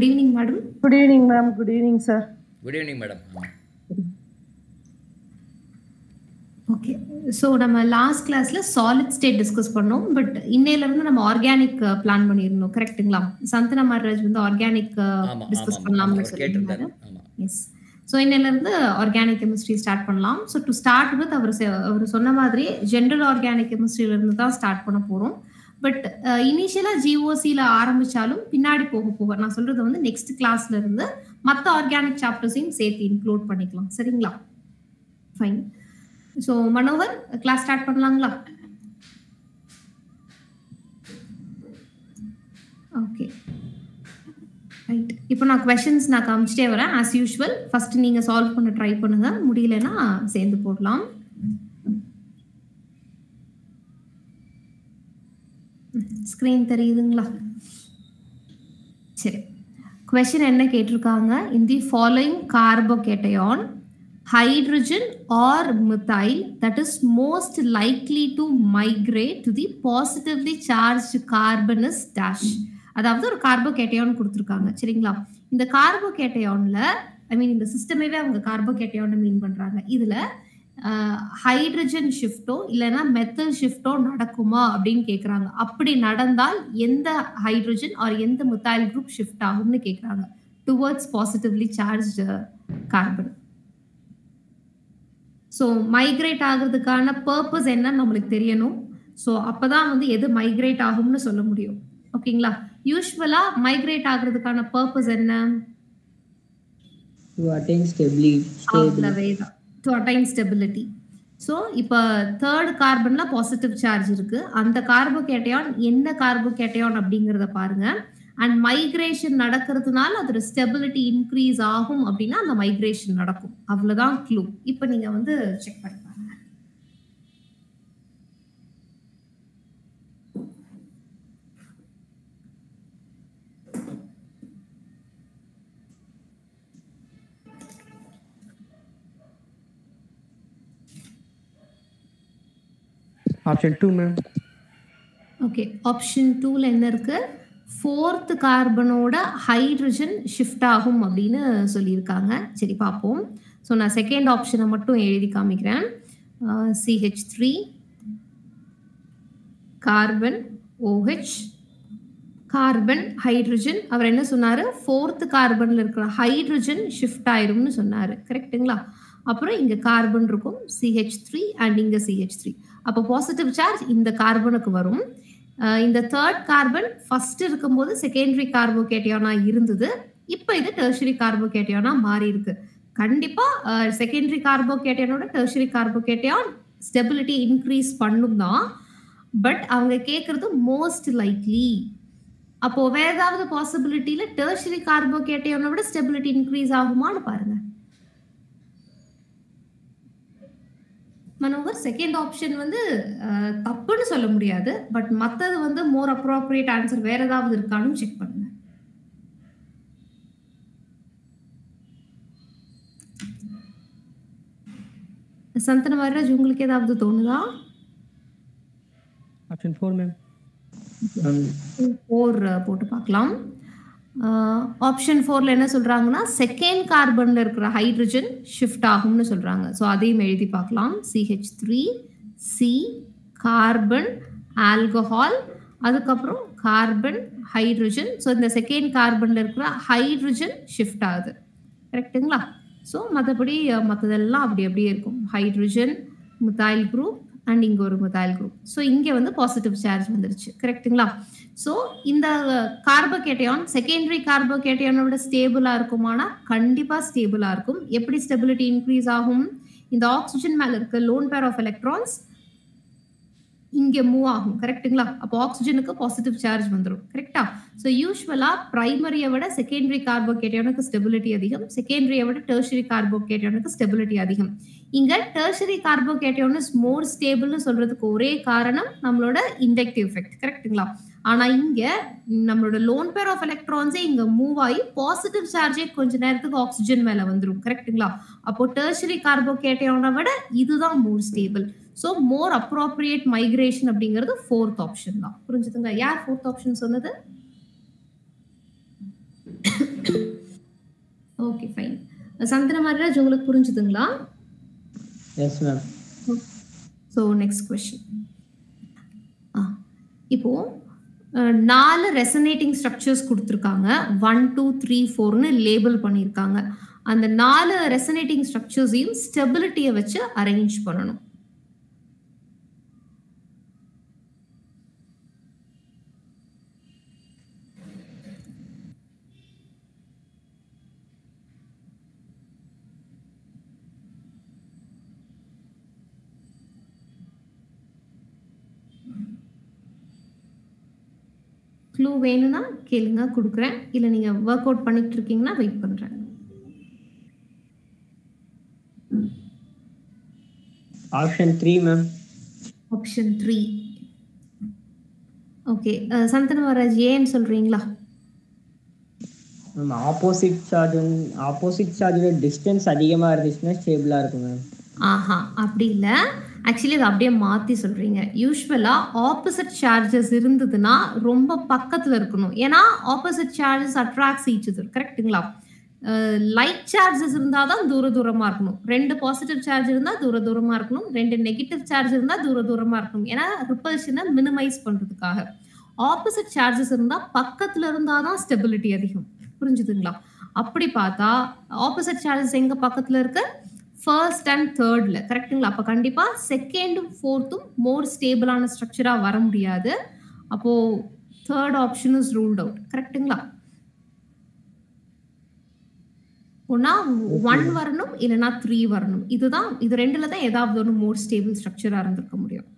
Good evening, madam. Good evening, ma'am. Good evening, sir. Good evening, madam. Okay. So நம்ம last கிளாஸ்ல solid state discuss பண்ணோம். But இன்னையில இருந்து நம்ம organic plan பண்ணிருந்தோம். கரெக்ட்டுங்களா? சந்தனா மாரராஜ் வந்து ஆர்கானிக் டிஸ்கஸ் பண்ணலாம்னு சொல்லிருந்தாரு. எஸ். ஸோ இன்னையில இருந்து ஆர்கானிக் கெமிஸ்ட்ரி ஸ்டார்ட் பண்ணலாம். ஸோ டு ஸ்டார்ட் வித் அவர் சொன்ன மாதிரி ஜென்ரல் ஆர்கானிக் கெமிஸ்ட்ரியில இருந்து தான் ஸ்டார்ட் பண்ண போறோம். பட் இனிஷியலா ஜிஓசியில ஆரம்பிச்சாலும் பின்னாடி போக போக நான் சொல்றது வந்து நெக்ஸ்ட் கிளாஸ்ல இருந்து மற்ற ஆர்கானிக் சாப்டர்ஸையும் சேர்த்து இன்க்ளூட் பண்ணிக்கலாம். சரிங்களா? Fine. So Manohar class start பண்ணலாங்களா? Okay right. இப்போ நான் கொஸ்டின்ஸ் நான் காமிச்சிட்டே வரேன். ஆஸ் யூஷுவல் ஃபர்ஸ்ட் நீங்க சால்வ் பண்ண ட்ரை பண்ணுங்க. முடியலன்னா சேர்ந்து போடலாம். ஸ்கிரீன் தெரியுதுங்களா? சரி. கொஸ்டின் என்ன கேட்டிருக்காங்க? In the following carbocation hydrogen or methyl that is most likely to migrate to the positively charged carbon is dash. அதாவது ஒரு கார்போகேட்டையான் கொடுத்துருக்காங்க. சரிங்களா? இந்த கார்போகேட்டையான்ல இந்த சிஸ்டமேவே அவங்க கார்போகேட்டையான் மீன் பண்றாங்க. இதுல ஹைட்ரஜன் ஷிஃப்டோ இல்லைன்னா மெத்தல் ஷிஃப்டோ நடக்குமா அப்படின்னு கேட்குறாங்க. அப்படி நடந்தால் எந்த ஹைட்ரஜன் ஆர் எந்த மித்தைல் குரூப் ஷிஃப்ட் ஆகும்னு கேட்குறாங்க towards positively charged carbon. So migrate ஆகுறதுக்கான பர்பஸ் என்னன்னு நம்மளுக்கு தெரியணும். ஸோ அப்போதான் வந்து எது மைக்ரேட் ஆகும்னு சொல்ல முடியும். ஓகேங்களா? யூஸ்வலா மைக்ரேட் ஆகுறதுக்கான பர்பஸ் என்ன? To attain stability. To attain stability. So இப்போ தேர்ட் கார்பன்ல பாசிட்டிவ் சார்ஜ் இருக்கு. அந்த கார்போகேட்டையான் என்ன கார்போகேட்டையான் அப்படிங்கிறத பாருங்க. அண்ட் மைக்ரேஷன் நடக்கிறதுனால அதோட ஸ்டெபிலிட்டி இன்க்ரீஸ் ஆகும் அப்படின்னா அந்த மைக்ரேஷன் நடக்கும். அவ்வளவுதான் க்ளூ. இப்போ நீங்க வந்து செக் பண்ணி பாருங்க. Option 2, ma'am. ஓகே. ஆப்ஷன் 2ல என்ன இருக்கு? ஃபோர்த் கார்பனோட ஹைட்ரஜன் ஷிஃப்ட் ஆகும் அப்படின்னு சொல்லியிருக்காங்க. சரி பார்ப்போம். ஸோ நான் செகண்ட் ஆப்ஷனை மட்டும் எழுதி காமிக்கிறேன். CH3 carbon OH carbon hydrogen. அவர் என்ன சொன்னாரு? ஃபோர்த் கார்பன்ல இருக்கிற ஹைட்ரஜன் ஷிஃப்ட் ஆயிரும்னு சொன்னாரு. கரெக்டுங்களா? அப்புறம் இங்க கார்பன் இருக்கும் CH3 அண்ட் இங்க CH3. அப்போ பாசிட்டிவ் சார்ஜ் இந்த கார்பனுக்கு வரும். இந்த தேர்ட் கார்பன் ஃபர்ஸ்ட் இருக்கும்போது செகண்டரி கார்போகேட்டையானா இருந்தது. இப்போ இது டெர்ஷரி கார்போகேட்டையானா மாறி இருக்கு. கண்டிப்பா செகண்டரி கார்போகேட்டையானோட டெர்ஷரி கார்போகேட்டையான் ஸ்டெபிலிட்டி இன்க்ரீஸ் பண்ணும் தான். பட் அவங்க கேட்கறது மோஸ்ட் லைக்லி. அப்போ வேற ஏதாவது பாசிபிலிட்டியில டெர்ஷரி கார்போகேட்டையானோட ஸ்டெபிலிட்டி இன்க்ரீஸ் ஆகுமான்னு பாருங்க. மனோகர் செகண்ட் ஆப்ஷன் வந்து தப்புன்னு சொல்ல முடியாது. பட் மற்றது வந்து மோர் அப்ரோப்ரியேட் ஆன்சர் வேற ஏதாவது இருக்கான்னு செக் பண்ணுங்க. சந்தன மாரராஜ் உங்களுக்கு ஏதாவது தோணுதா? Option 4, ma'am. 4 போட்டு பார்க்கலாம். ஆப்ஷன் 4ல என்ன சொல்றாங்கன்னா செகண்ட் கார்பன்ல இருக்கிற ஹைட்ரஜன் ஷிஃப்ட் ஆகும்னு சொல்றாங்க. ஸோ அதையும் எழுதி பார்க்கலாம். CH3 C கார்பன் ஆல்கஹால் அதுக்கப்புறம் கார்பன் ஹைட்ரஜன். ஸோ இந்த செகண்ட் கார்பன்ல இருக்கிற ஹைட்ரஜன் ஷிஃப்ட் ஆகுது. கரெக்டுங்களா? ஸோ மற்றபடி மற்றதெல்லாம் அப்படி அப்படியே இருக்கும். ஹைட்ரஜன் மித்தைல் குரூப் அண்ட் இங்கே ஒரு மித்தைல் குரூப். ஸோ இங்கே வந்து பாசிட்டிவ் சார்ஜ் வந்துருச்சு. கரெக்டுங்களா? ஸோ இந்த கார்போகேட்டையான் செகண்டரி கார்போகேட்டையானோட ஸ்டேபிளா இருக்குமானா கண்டிப்பா ஸ்டேபிளா இருக்கும். எப்படி ஸ்டெபிலிட்டி இன்க்ரீஸ் ஆகும்? இந்த ஆக்சிஜன் மேல இருக்க லோன் பேர் ஆஃப் எலக்ட்ரான்ஸ் இங்க மூவ் ஆகும். கரெக்டுங்களா? அப்போ ஆக்சிஜனுக்கு பாசிட்டிவ் சார்ஜ் வந்துடும். கரெக்டா? ஸோ யூஸ்வலா பிரைமரியை விட செகண்டரி கார்போகேட்டையானுக்கு ஸ்டெபிலிட்டி அதிகம். செகண்டரியை விட டெர்ஷரி கார்போகேட்டையானுக்கு ஸ்டெபிலிட்டி அதிகம். இங்க டெர்ஷரி கார்போகேட்டையான் இஸ் மோர் ஸ்டேபிள்னு சொல்றதுக்கு ஒரே காரணம் நம்மளோட இண்டக்டிவ் எஃபெக்ட். கரெக்டுங்களா? ஆனா இங்க நம்மளோட லோன் பேர் ஆஃப் எலக்ட்ரான்ஸே இங்க மூவ் ஆகி பாசிட்டிவ் சார்ஜே கொஞ்ச நேரத்துக்கு ஆக்சிஜன் மேல வந்துடும். கரெக்டுங்களா? அப்போ டெர்ஷரி கார்போகேட்டையானை விட இதுதான் மோர் stable. So more appropriate migration அப்படிங்கிறது ஃபோர்த் ஆப்ஷன் தான். புரிஞ்சுதுங்க? யார் ஃபோர்த் ஆப்ஷன் சொன்னது? Okay fine. சந்தன மகாராஜ் உங்களுக்கு புரிஞ்சுதுங்களா? Yes ma'am. So next question. இப்போ 4 ரெசனேட்டிங் ஸ்ட்ரக்சர்ஸ் கொடுத்துருக்காங்க. 1 2 3 4ன்னு லேபிள் பண்ணியிருக்காங்க. அந்த 4 ரெசனேட்டிங் ஸ்ட்ரக்சர்ஸையும் ஸ்டெபிலிட்டியை வச்சு அரேஞ்ச் பண்ணணும். க்ளூ வேணும்னா கேளுங்க, கொடுக்குறேன். இல்லை நீங்கள் ஒர்க் அவுட் பண்ணிட்டு இருக்கீங்கன்னா வெயிட் பண்ணுறேன். Option 3 ma'am. ஆப்ஷன் 3. ஓகே, சந்தன மகாராஜ் ஏன்னு சொல்கிறீங்களா? மேம் ஆப்போசிட் சார்ஜோட டிஸ்டன்ஸ் அதிகமாக இருந்துச்சுன்னா ஸ்டேபிளாக இருக்கும் மேம். ஆஹா, அப்படி இல்லை. ஆக்சுவலி அதை அப்படியே மாற்றி சொல்கிறீங்க. யூஸ்வலாக ஆப்போசிட் சார்ஜஸ் இருந்ததுன்னா ரொம்ப பக்கத்தில் இருக்கணும். ஏன்னா opposite charges attracts each other. கரெக்ட்டுங்களா? லைட் சார்ஜஸ் இருந்தால் தான் தூரமாக இருக்கணும். 2 பாசிட்டிவ் சார்ஜ் இருந்தால் தூரமாக இருக்கணும். 2 நெகட்டிவ் சார்ஜ் இருந்தால் தூரமாக இருக்கணும். ஏன்னா ரிப்பல்ஷனை மினிமைஸ் பண்ணுறதுக்காக. ஆப்போசிட் சார்ஜஸ் இருந்தால் பக்கத்தில் இருந்தால் தான் ஸ்டெபிலிட்டி அதிகம். புரிஞ்சுதுங்களா? அப்படி பார்த்தா ஆப்போசிட் சார்ஜஸ் எங்கே பக்கத்தில் இருக்கு? ஃபர்ஸ்ட் அண்ட் தேர்ட்ல. கரெக்ட்டுங்களா? அப்போ கண்டிப்பாக செகண்டும் ஃபோர்த்தும் மோர் ஸ்டேபிளான ஸ்ட்ரக்சராக வர முடியாது. அப்போது third option is ruled out. கரெக்ட்டுங்களா? ஒன்னா 1 வரணும், இல்லைன்னா 3 வரணும். இது ரெண்டுல தான் ஏதாவது ஒரு மோர் ஸ்டேபிள் ஸ்ட்ரக்சராக இருந்திருக்க முடியும்.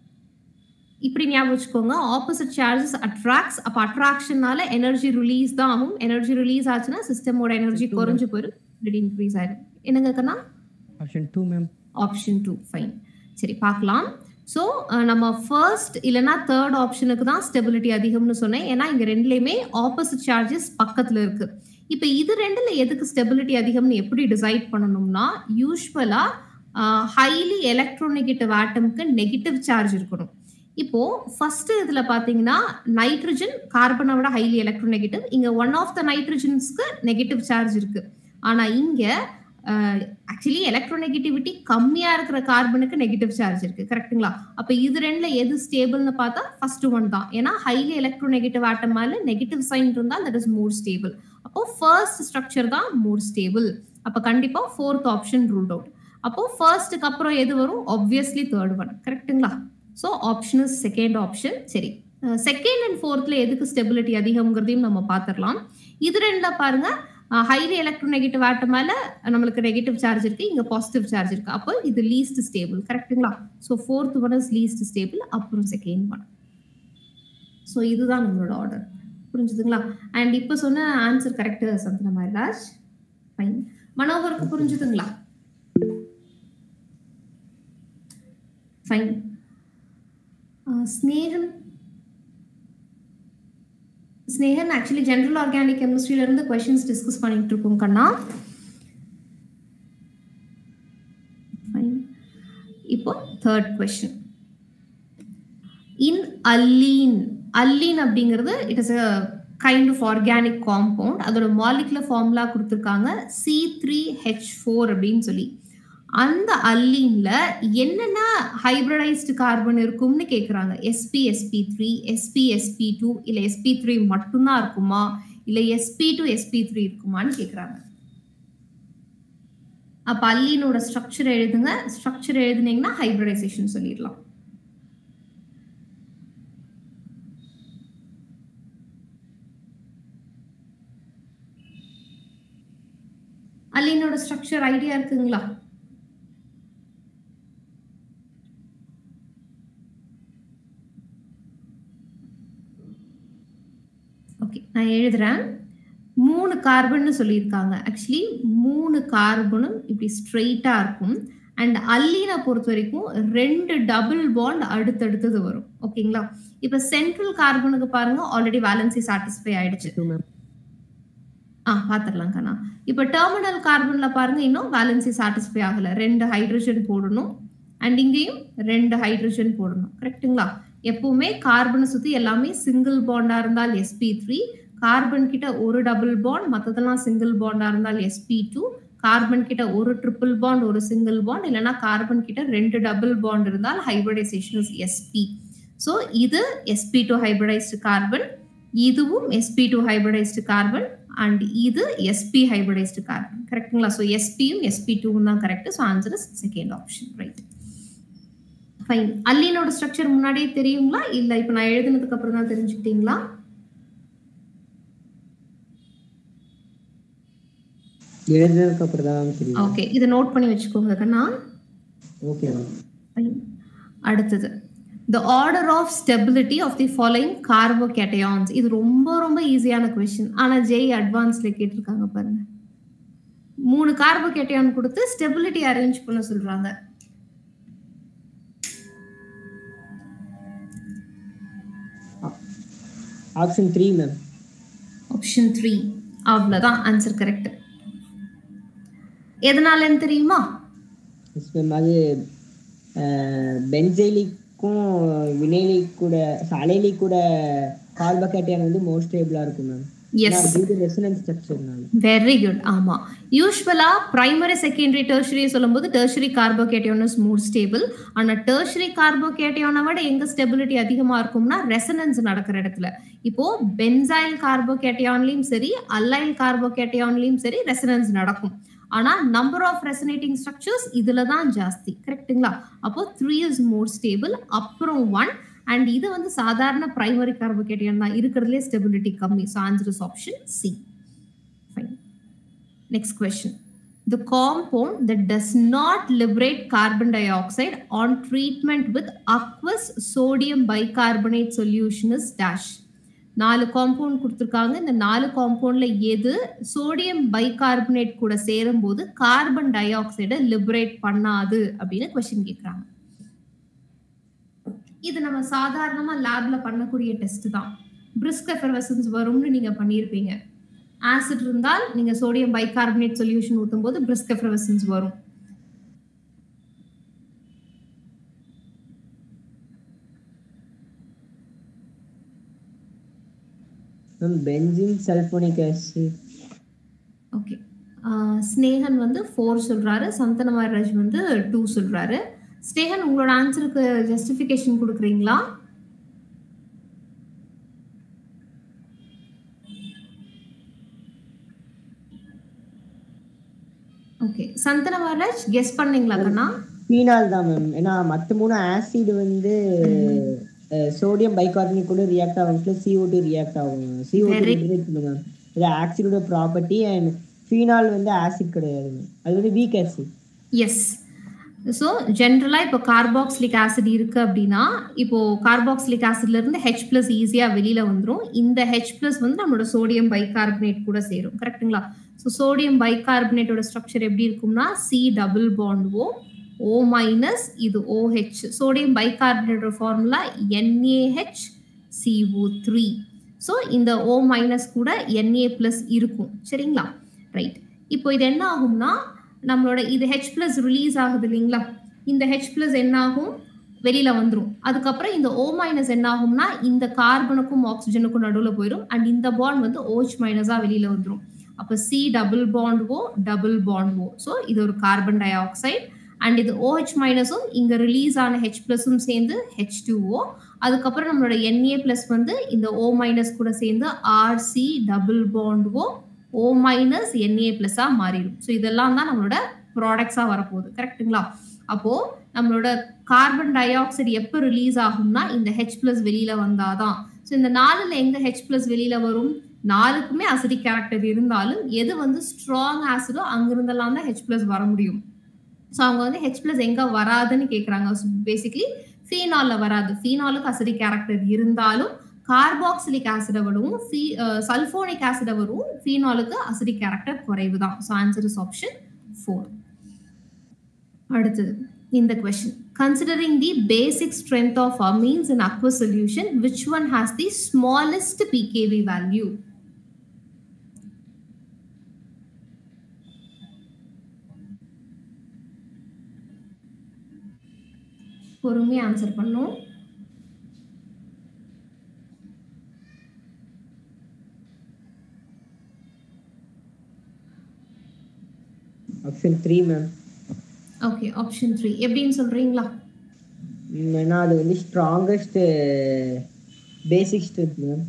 இப்படி ஞாபகம் வச்சுக்கோங்க. Opposite charges attracts. அப்போ அட்ராக்ஷனால எனர்ஜி ரிலீஸ் தான் ஆகும். எனர்ஜி ரிலீஸ் ஆச்சுன்னா சிஸ்டமோட எனர்ஜி குறைஞ்சு போயிடும், இன்க்ரீஸ் ஆயிடும். என்னங்க கண்ணா? Option 2 ma'am. Option 2 fine. சரி, பார்க்கலாம். ஸோ நம்ம ஃபர்ஸ்ட் இல்லைன்னா தேர்ட் ஆப்ஷனுக்கு தான் ஸ்டெபிலிட்டி அதிகம்னு சொன்னேன். ஏன்னா இங்கே ரெண்டுலேயுமே ஆப்போசிட் சார்ஜஸ் பக்கத்தில் இருக்கு. இப்போ இது ரெண்டுல எதுக்கு ஸ்டெபிலிட்டி அதிகம்னு எப்படி டிசைட் பண்ணணும்னா, யூஸ்வலாக ஹைலி எலக்ட்ரோநெகட்டிவ் ஆட்டம்க்கு நெகட்டிவ் சார்ஜ் இருக்கணும். இப்போ ஃபர்ஸ்ட் இதுல பாத்தீங்கன்னா நைட்ரஜன் கார்பனை விட ஹைலி எலக்ட்ரோநெகட்டிவ். இங்க ஒன் ஆஃப் த நைட்ரஜன்ஸ்க்கு நெகட்டிவ் சார்ஜ் இருக்கு. ஆனா இங்க ஆக்சுவலி எலக்ட்ரோநெகட்டிவிட்டி கம்மியா இருக்கிற கார்பனுக்கு நெகட்டிவ் சார்ஜ் இருக்கு. கரெக்ட்டுங்களா? அப்ப இது ரெண்டுல எது ஸ்டேபிள்னு பார்த்தா ஃபர்ஸ்ட் ஒன் தான். ஏன்னா ஹைலி எலக்ட்ரோநெகட்டிவ் ஆட்டம் மேல நெகட்டிவ் சைன் இருந்தா தட் இஸ் மோர் ஸ்டேபிள். அப்போ ஃபர்ஸ்ட் ஸ்ட்ரக்சர் தான் மோர் ஸ்டேபிள். அப்ப கண்டிப்பா ஃபோர்த் ஆப்ஷன் ரூல்ட் அவுட். அப்போ ஃபர்ஸ்ட்க்கு அப்புறம் எது வரும்? Obviously third one. கரெக்ட்டுங்களா? So option is second option. சரி, செகண்ட் அண்ட் ஃபோர்த்ல எதுக்கு ஸ்டெபிலிட்டி அதிகம்ங்கிறதையும் நம்ம பார்த்துடலாம். இது ரெண்டுல பாருங்க, ஹைலி எலக்ட்ரோநெகட்டிவ் ஆட்டம் மேல நம்மளுக்கு நெகட்டிவ் சார்ஜ் இருக்கு, இங்க பாசிட்டிவ் சார்ஜ் இருக்கு. அப்போ இது லீஸ்ட் ஸ்டேபிள். கரெக்ட்டுங்களா? So fourth one is least stable, அப்புறம் செகண்ட் ஒன். ஸோ இதுதான் நம்மளோட ஆர்டர். புரிஞ்சுதுங்களா? அண்ட் இப்போ சொன்ன ஆன்சர் கரெக்ட் சந்தன மகாராஜ். ஃபைன். மனோகருக்கு புரிஞ்சுதுங்களா? Fine. Snehan actually general organic கெமிஸ்ட்ரியில இருந்து क्वेश्चंस டிஸ்கஸ் பண்ணிட்டு இருக்கோம் கண்ணா. ஃபைன். இப்போ தேர்ட் क्वेश्चन. இன் அல்லீன் அப்படிங்கிறது it is a kind of organic compound. அதோட மாலிகுலர் ஃபார்முலா கொடுத்திருக்காங்க C3H4 அப்படின்னு சொல்லி. அந்த அல்லீன்ல என்னென்ன ஹைபிரிடைஸ்டு கார்பன் இருக்கும்னு கேக்குறாங்க. sp_sp3, sp_sp2 இல்ல sp3 மட்டும்தான் இருக்குமா, இல்ல sp2_sp3 இருக்குமான்னு கேக்குறாங்க. அப்ப அல்லீனோட ஸ்ட்ரக்சர் எழுதுங்க. ஸ்ட்ரக்சர் எழுதுனீங்கன்னா ஹைபிரிடைசேஷன் சொல்லிடலாம். அல்லீனோட ஸ்ட்ரக்சர் ஐடியா இருக்குங்களா? நான் எழுதுறேன். 3 கார்பன் சொல்லியிருக்காங்க. ஆக்சுவலி 3 கார்பனும் இப்படி ஸ்ட்ரெயிட்டா இருக்கும். அண்ட் அல்லீனை பொறுத்த வரைக்கும் 2 டபுள் பாண்ட் அடுத்தடுத்தது வரும். ஓகேங்களா? இப்ப சென்ட்ரல் கார்பனுக்கு பாருங்க, ஆல்ரெடி வேலன்சி சாட்டிஸ்ஃபை ஆயிடுச்சு. பாத்துடலாம் கண்ணா. இப்ப டெர்மினல் கார்பன்ல பாருங்க, இன்னும் வேலன்சி சாட்டிஸ்ஃபை ஆகல. 2 ஹைட்ரஜன் போடணும். அண்ட் இங்கேயும் 2 ஹைட்ரஜன் போடணும். கரெக்ட்டுங்களா? எப்பவுமே கார்பனை சுத்தி எல்லாமே சிங்கிள் பாண்டா இருந்தால் sp3, கார்பன் கிட்ட ஒரு டபுள் பாண்ட், மற்றதெல்லாம் சிங்கிள் பாண்டா இருந்தால் sp2, கார்பன் கிட்ட ஒரு ட்ரிபிள் பாண்ட், ஒரு சிங்கிள் பாண்ட், இல்லைன்னா கார்பன் கிட்ட 2 டபுள் பாண்ட் இருந்தால் ஹைபிரிடைசேஷன் இஸ் sp. ஸோ இது sp2 ஹைபிரிடைஸ்டு கார்பன், இதுவும் sp2 ஹைபிரிடைஸ்டு கார்பன், அண்ட் இது sp ஹைபிரிடைஸ்டு கார்பன். கரெக்ட்டுங்களா? ஸோ sp-யும் sp2-ம் தான் correct. So answer is second option. Right, fine. அல்லீனோட ஸ்ட்ரக்சர் முன்னாடியே தெரியுங்களா, இல்ல இப்ப நான் எழுதுனதுக்கு அப்புறம் தான் தெரிஞ்சுக்கிட்டீங்களா? எழுதுனதுக்கு அப்புறம் தான் தெரியும். ஓகே, இதை நோட் பண்ணி வச்சுக்கோங்க கண்ணா. ஓகே. அடுத்தது, the order of stability of the following carbocations. இது ரொம்ப ரொம்ப ஈஸியான क्वेश्चन. ஆனா ஜேஇ அட்வான்ஸ்ல கேட்டிருக்காங்க பாருங்க. 3 கார்போகேட்டையான் கொடுத்து ஸ்டெபிலிட்டி அரேஞ்ச் பண்ண சொல்றாங்க. Option 3 ma'am. ஆப்ஷன் 3 அவ்வளவுதான் ஆன்சர் கரெக்ட். எதனாலன்னு தெரியுமா? எஸ் மேம், அது பென்சைலிக்கும் வினைலிக் கூட அலைலிக் கூட கார்போகேட்டையான் வந்து மோர் ஸ்டேபிளா இருக்கும் மேம். எஸ், இது ரெசனன்ஸ் ஸ்ட்ரக்சர்னால. Very good. ஆமா, யூசுவலா பிரைமரி செகண்டரி டெர்ஷரி சொல்லும்போது tertiary carbocation is more stable. ஆனா டெர்ஷரி கார்போகேட்டையானை விட எங்க ஸ்டெபிலிட்டி அதிகமா இருக்கும்னா ரெசனன்ஸ் நடக்கிற இடத்துல. இப்போ பென்சைல் கார்போகேட்டையான்லயும் சரி, அல்லைல் கார்போகேட்டையான்லயும் சரி ரெசனன்ஸ் நடக்கும். ஆனா நம்பர் ஆஃப் ரெசனேட்டிங் ஸ்ட்ரக்சர்ஸ் இதுல தான் ஜாஸ்தி. கரெக்ட்டுங்களா? அப்போ 3 இஸ் மோர் ஸ்டேபிள், அப்புறம் 1, அண்ட் இது வந்து சாதாரண பிரைமரி கார்போகேட்டையான் தான், இருக்கிறதுலே ஸ்டெபிலிட்டி கம்மி. So answer is option C. Fine. Next question. The compound that does not liberate carbon dioxide on treatment with aqueous sodium bicarbonate solution is dash. 4 compound கொடுத்துருக்காங்க. இந்த 4 காம்பவுண்ட்ல எது சோடியம் பைகார்பனேட் கூட சேரும் போது கார்பன் டை ஆக்சைடை liberate பண்ணாது அப்படின்னு question கேட்குறாங்க. இது நம்ம சாதாரணமா லேப்ல பண்ணக்கூடிய டெஸ்ட் தான். பிரிஸ்க் எஃபர்வசன்ஸ் வரும்னு நீங்க பண்ணியிருப்பீங்க. ஆசிட் இருந்தால் நீங்க சோடியம் பைகார்பனேட் சொல்யூஷன் ஊற்றும் போது பிரிஸ்க் எஃபர்வசன்ஸ் வரும். Benzene sulphonic acid. Okay, Snehan வந்து 4 சொல்றாரு, சந்தனமாராஜ் வந்து 2 சொல்றாரு. ஸ்னேகன், உங்களோட ஆன்சருக்கு ஜஸ்டிஃபிகேஷன் கொடுக்குறீங்களா? ஓகே, சந்தனமாராஜ் கெஸ் பண்ணீங்களா கண்ணா? ஃபீனால் தான் மேம். ஏன்னா மற்ற 3 ஆசிட் வந்து சோடியம் பைகார்பனேட் கூட ரியாக்ட் ஆகும், CO2 ரியாக்ட் ஆகும். CO2 லிபரேட் பண்ணுங்க. இது ஆசிடோட ப்ராப்பர்ட்டி. அண்ட் ஃபீனால் வந்து ஆசிட் கிடையாது, அது வந்து வீக் ஆசிட். எஸ். ஸோ ஜென்ரலாக இப்போ கார்பாக்சிலிக் ஆசிட் இருக்கு அப்படின்னா, இப்போ கார்பாக்சிலிக் ஆசிட்ல இருந்து H+ ஈஸியாக வெளியில வந்துடும். இந்த H+ வந்து நம்மளோட சோடியம் பைகார்பனேட் கூட சேரும். கரெக்டுங்களா? ஸோ சோடியம் பைகார்பனேட்டோட ஸ்ட்ரக்சர் எப்படி இருக்கும்னா C double bond O minus, இது OH. சோடியம் பைகார்பனேட்டோட ஃபார்முலா NaHCO3. ஸோ இந்த O மைனஸ் கூட Na+ இருக்கும். சரிங்களா? ரைட். இப்போ இது என்ன ஆகும்னா, நம்மளோட இது H+ ரிலீஸ் ஆகுது இல்லைங்களா? இந்த H+ என்ன ஆகும், வெளியில வந்துடும். அதுக்கப்புறம் இந்த O மைனஸ் என்ன ஆகும்னா, இந்த கார்பனுக்கும் ஆக்சிஜனுக்கும் நடுவில் போயிடும். அண்ட் இந்த பாண்ட் வந்து OH மைனஸா வெளியில வந்துடும். அப்போ C double bond O double bond O. So இது ஒரு கார்பன் டை ஆக்சைடு. அண்ட் இது OH மைனஸும் இங்க ரிலீஸ் ஆன H+ம் சேர்ந்து H2O. அதுக்கப்புறம் நம்மளோட Na+ வந்து இந்த O மைனஸ் கூட சேர்ந்து RC double bond O minus Na+ஆ மாறிடும். ஸோ இதெல்லாம் தான் நம்மளோட ப்ராடக்ட்ஸா வரப்போகுது. கரெக்ட்டுங்களா? அப்போ நம்மளோட கார்பன் டை ஆக்சைடு எப்போ ரிலீஸ் ஆகும்னா இந்த H+ வெளியில வந்தாதான். ஸோ இந்த 4ல எங்க H+ வெளியில வரும்? 4க்குமே அசிடிக் கேரக்டர் இருந்தாலும் எது வந்து ஸ்ட்ராங் ஆசிடோ அங்கிருந்தெல்லாம் தான் H+ வர முடியும். ஸோ அவங்க வந்து H+ எங்க வராதுன்னு கேட்குறாங்க. பேசிக்லி ஃபீனால்ல வராது. ஃபீனாலுக்கு அசிடிக் கேரக்டர் இருந்தாலும் கார்பாக்சிலிக் ஆசிட விடவும் சல்போனிக் ஆசிட வரும். ஃபீனாலுக்கு அசிடிக் கேரக்டர் குறைவு தான். So answer is option 4. அடுத்தது இந்த question. Considering the basic strength of amines in aqueous solution, which one has the smallest pKb value? பொறுமையா ஆன்சர் பண்ணும். Option 3 ma'am. ஓகே, ஆப்ஷன் 3 எப்படின்னு சொல்றீங்களா? ஏன்னா அது வந்து ஸ்ட்ராங்கஸ்ட் பேசிக் ஸ்ட்ரென்த் மேம்.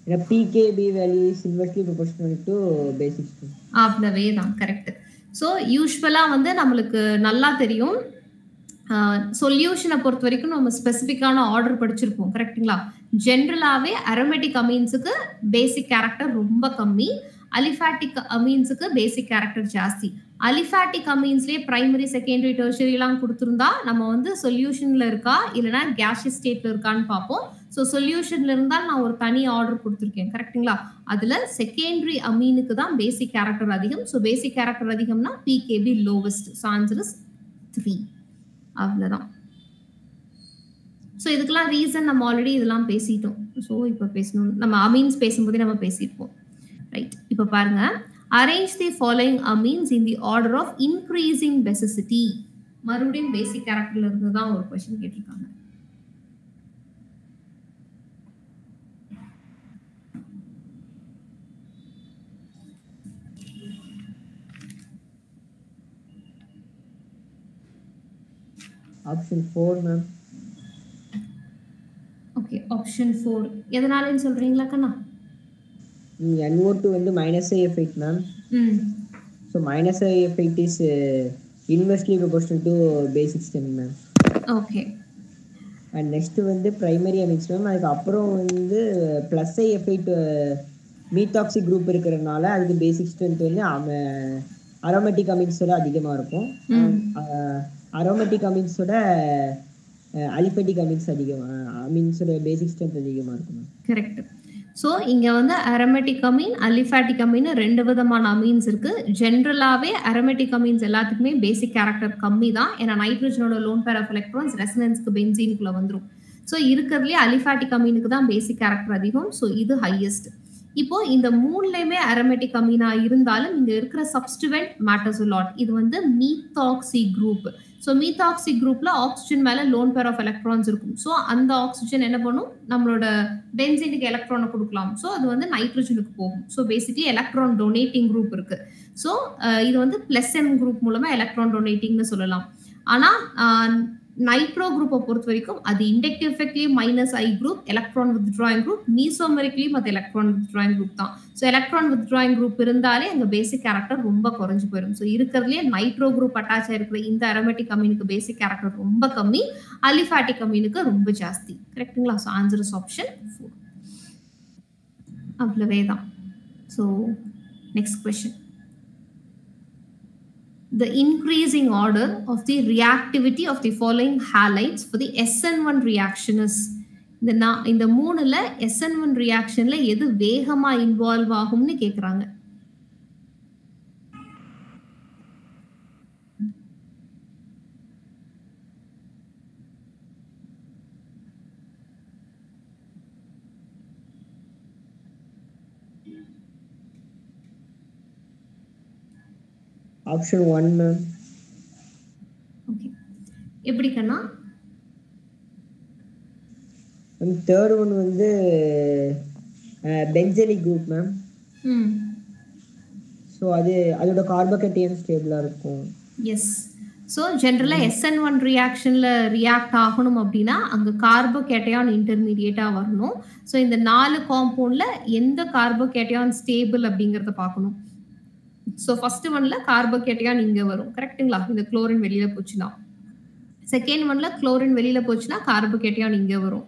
ஏன்னா pKb value is inversely proportional to basic strength. அவ்வளவே தான், கரெக்ட். ஸோ யூஸ்வலா வந்து நம்மளுக்கு நல்லா தெரியும், சொல்யூஷனை பொறுத்த வரைக்கும் நம்ம ஸ்பெசிஃபிக்கான ஆர்டர் படிச்சிருப்போம், கரெக்ட்டுங்களா? ஜென்ரலாகவே அரோமேட்டிக் அமீன்ஸுக்கு பேசிக் கேரக்டர் ரொம்ப கம்மி, அலிஃபாட்டிக் அமீன்ஸுக்கு பேசிக் கேரக்டர் ஜாஸ்தி. அலிஃபாட்டிக் அமீன்ஸ்லேயே பிரைமரி செகண்டரி டெர்ஷரிலாம் கொடுத்துருந்தா நம்ம வந்து சொல்யூஷனில் இருக்கா இல்லைனா கேஷியஸ் ஸ்டேட்டில் இருக்கான்னு பார்ப்போம். ஸோ சொல்யூஷன்ல இருந்தால் நான் ஒரு தனி ஆர்டர் கொடுத்துருக்கேன், கரெக்ட்டுங்களா? அதில் செகண்டரி அமீனுக்கு தான் பேசிக் கேரக்டர் அதிகம். ஸோ பேசிக் கேரக்டர் அதிகம்னா pKb lowest. So answer is 3. அவ்வளோதான். ஸோ இதுக்கெல்லாம் ரீசன் நம்ம ஆல்ரெடி இதெல்லாம் பேசிட்டோம். ஸோ இப்போ பேசணும், நம்ம அமீன்ஸ் பேசும்போதே நம்ம பேசியிருப்போம், ரைட்? இப்போ பாருங்க, arrange the following amines in the order of increasing basicity. மறுபடியும் பேசிக் கேரக்டர்ல இருந்து தான் ஒரு கொஸ்டின் கேட்டிருக்காங்க. Option 4 ma'am. ஓகே, ஆப்ஷன் 4 எதனாலன்னு சொல்றீங்களா கண்ணா? NO2 வந்து -IF8 ma'am. So -IF8 is inversely proportional to basic strength ma'am. Okay. And next வந்து பிரைமரி அமீன்ஸ் மேம். அதுக்கப்புறம் வந்து +IF8 மீத்தாக்சி குரூப் இருக்கிறதுனால அதுக்கு பேசிக் ஸ்ட்ரென்த் வந்து அரோமேட்டிக் அமீன்ஸோட அதிகமாக இருக்கும். அரோமேட்டிக் அமீன்ஸோட அலிஃபேட்டிக் அமீன்ஸ் அமீன்ஸோட பேசிக் ஸ்ட்ரென்த் அதிகமாக இருக்கும். கரெக்ட். ஸோ இங்கே வந்து அரோமேட்டிக் அமீன், அலிஃபாட்டிக் அமீன் 2 விதமான அமீன்ஸ் இருக்கு. ஜென்ரலாகவே அரோமேட்டிக் அமீன்ஸ் எல்லாத்துக்குமே பேசிக் கேரக்டர் கம்மி தான். ஏன்னா நைட்ரஜனோட லோன் பேர் ஆஃப் எலக்ட்ரான்ஸ் ரெசனன்ஸ்க்கு பென்சீனுக்குள்ள வந்துடும். ஸோ இருக்கிறதுலே அலிஃபாட்டிக் அமீனுக்கு தான் பேசிக் கேரக்டர் அதிகம். ஸோ இது ஹையஸ்ட். இப்போ இந்த 3லையுமே அரோமேட்டிக் அமீனா இருந்தாலும் இங்க இருக்கிற சப்ஸ்டிவெண்ட் மேட்டர்ஸ் a lot. இது வந்து மீத்தாக்சி குரூப். ஸோ மீத்தாக்சி குரூப்ல ஆக்சிஜன் மேல லோன் பேர் ஆஃப் எலக்ட்ரான்ஸ் இருக்கும். ஸோ அந்த ஆக்சிஜன் என்ன பண்ணும், நம்மளோட பென்சீனுக்கு எலக்ட்ரானை கொடுக்கலாம். ஸோ அது வந்து நைட்ரஜனுக்கு போகும். So basically electron donating group இருக்கு. ஸோ இது வந்து +M குரூப் மூலமா எலக்ட்ரான் டொனேட்டிங்னு சொல்லலாம். ஆனா நைட்ரோ குரூப்பை பொறுத்த வரைக்கும் அது இண்டக்டிவ் எஃபெக்ட்லி -I group, electron withdrawing group, மீசோமெரிக்லயும் அது எலக்ட்ரான் வித்ட்ராயிங் குரூப் தான். ஸோ எலக்ட்ரான் வித்ட்ராயிங் குரூப் இருந்தாலே அங்க பேசிக் கேரக்டர் ரொம்ப குறைஞ்சு போயிடும். ஸோ இருக்கிறதுலே நைட்ரோ குரூப் அட்டாச் ஆயிருக்கிற இந்த அரோமேட்டிக் அமீனுக்கு பேசிக் கேரக்டர் ரொம்ப கம்மி, அலிஃபாட்டிக் அமீனுக்கு ரொம்ப ஜாஸ்தி, கரெக்ட்டுங்களா? So answer is option 4. அவ்வளவே தான். So next question. The increasing order of the reactivity of the following halides for the SN1 reaction is. இந்த 3ல SN1 reactionல எது வேகமா இன்வால்வ் ஆகும்னு கேக்குறாங்க. Option 1 ma'am. ஓகே, எப்படி கண்ணா? தேர்ட் ஒன் வந்து பென்செனிக் குரூப் மேம். ஸோ அதோட கார்போகேட்டையன் ஸ்டேபிளாக இருக்கும். எஸ். ஸோ ஜென்ரலாக SN1 ரியாக்ஷனில் ரியாக்ட் ஆகணும் அப்படின்னா அங்கே கார்போகேட்டையான் இன்டர்மீடியேட்டாக வரணும். ஸோ இந்த 4 காம்பவுண்டில் எந்த கார்போகேட்டையான் ஸ்டேபிள் அப்படிங்கிறத பார்க்கணும். ஸோ ஃபர்ஸ்ட் ஒன்ல கார்போகேட்டையான் இங்கே வரும், கரெக்ட்டுங்களா? இந்த குளோரின் வெளியில போச்சுன்னா. செகண்ட் ஒன்ல குளோரின் வெளியில போச்சுன்னா கார்போகேட்டையான் இங்கே வரும்.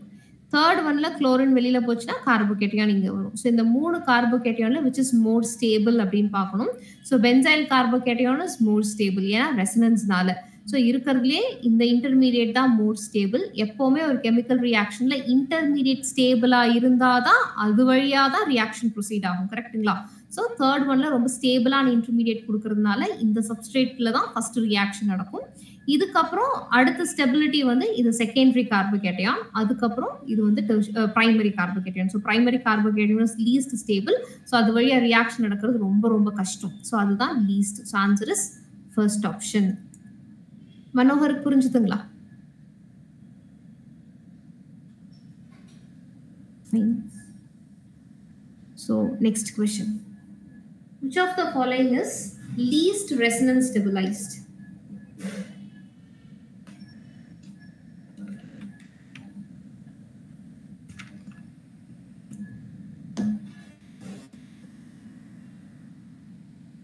தேர்ட் ஒன்ல குளோரின் வெளியில போச்சுன்னா கார்போகேட்டையான் இங்கே வரும். ஸோ இந்த 3 கார்போகேட்டையான்ல விச் இஸ் மோர் ஸ்டேபிள் அப்படின்னு பார்க்கணும். So benzyl கார்போகேட்டையான் is more stable, ஏன்னா ரெசனன்ஸ்னால. ஸோ இருக்கிறதுலே இந்த இன்டர்மீடியேட் தான் மோர் ஸ்டேபிள். எப்பவுமே ஒரு கெமிக்கல் ரியாக்ஷன்ல இன்டர்மீடியேட் ஸ்டேபிளா இருந்தாதான் அது வழியா தான் ரியாக்ஷன் ப்ரொசீட் ஆகும், கரெக்ட்டுங்களா? ஸோ தேர்ட் ஒன்ல ரொம்ப ஸ்டேபிளான இன்டர்மீடியேட் கொடுக்கறதுனால இந்த சப்ஸ்ட்ரேட்ல தான் ஃபர்ஸ்ட் ரியாக்ஷன் நடக்கும். இதுக்கப்புறம் அடுத்த ஸ்டெபிலிட்டி வந்து இது செகண்டரி கார்போகேட்டையான், அதுக்கப்புறம் இது வந்து primary carbocation. So primary carbocation is least stable. So அது வழியா ரியாக்ஷன் நடக்கிறது ரொம்ப ரொம்ப கஷ்டம். ஸோ அதுதான் least. So answer is first option. மனோகருக்கு புரிஞ்சுதுங்களா? So next question. Which of the following is least resonance stabilized.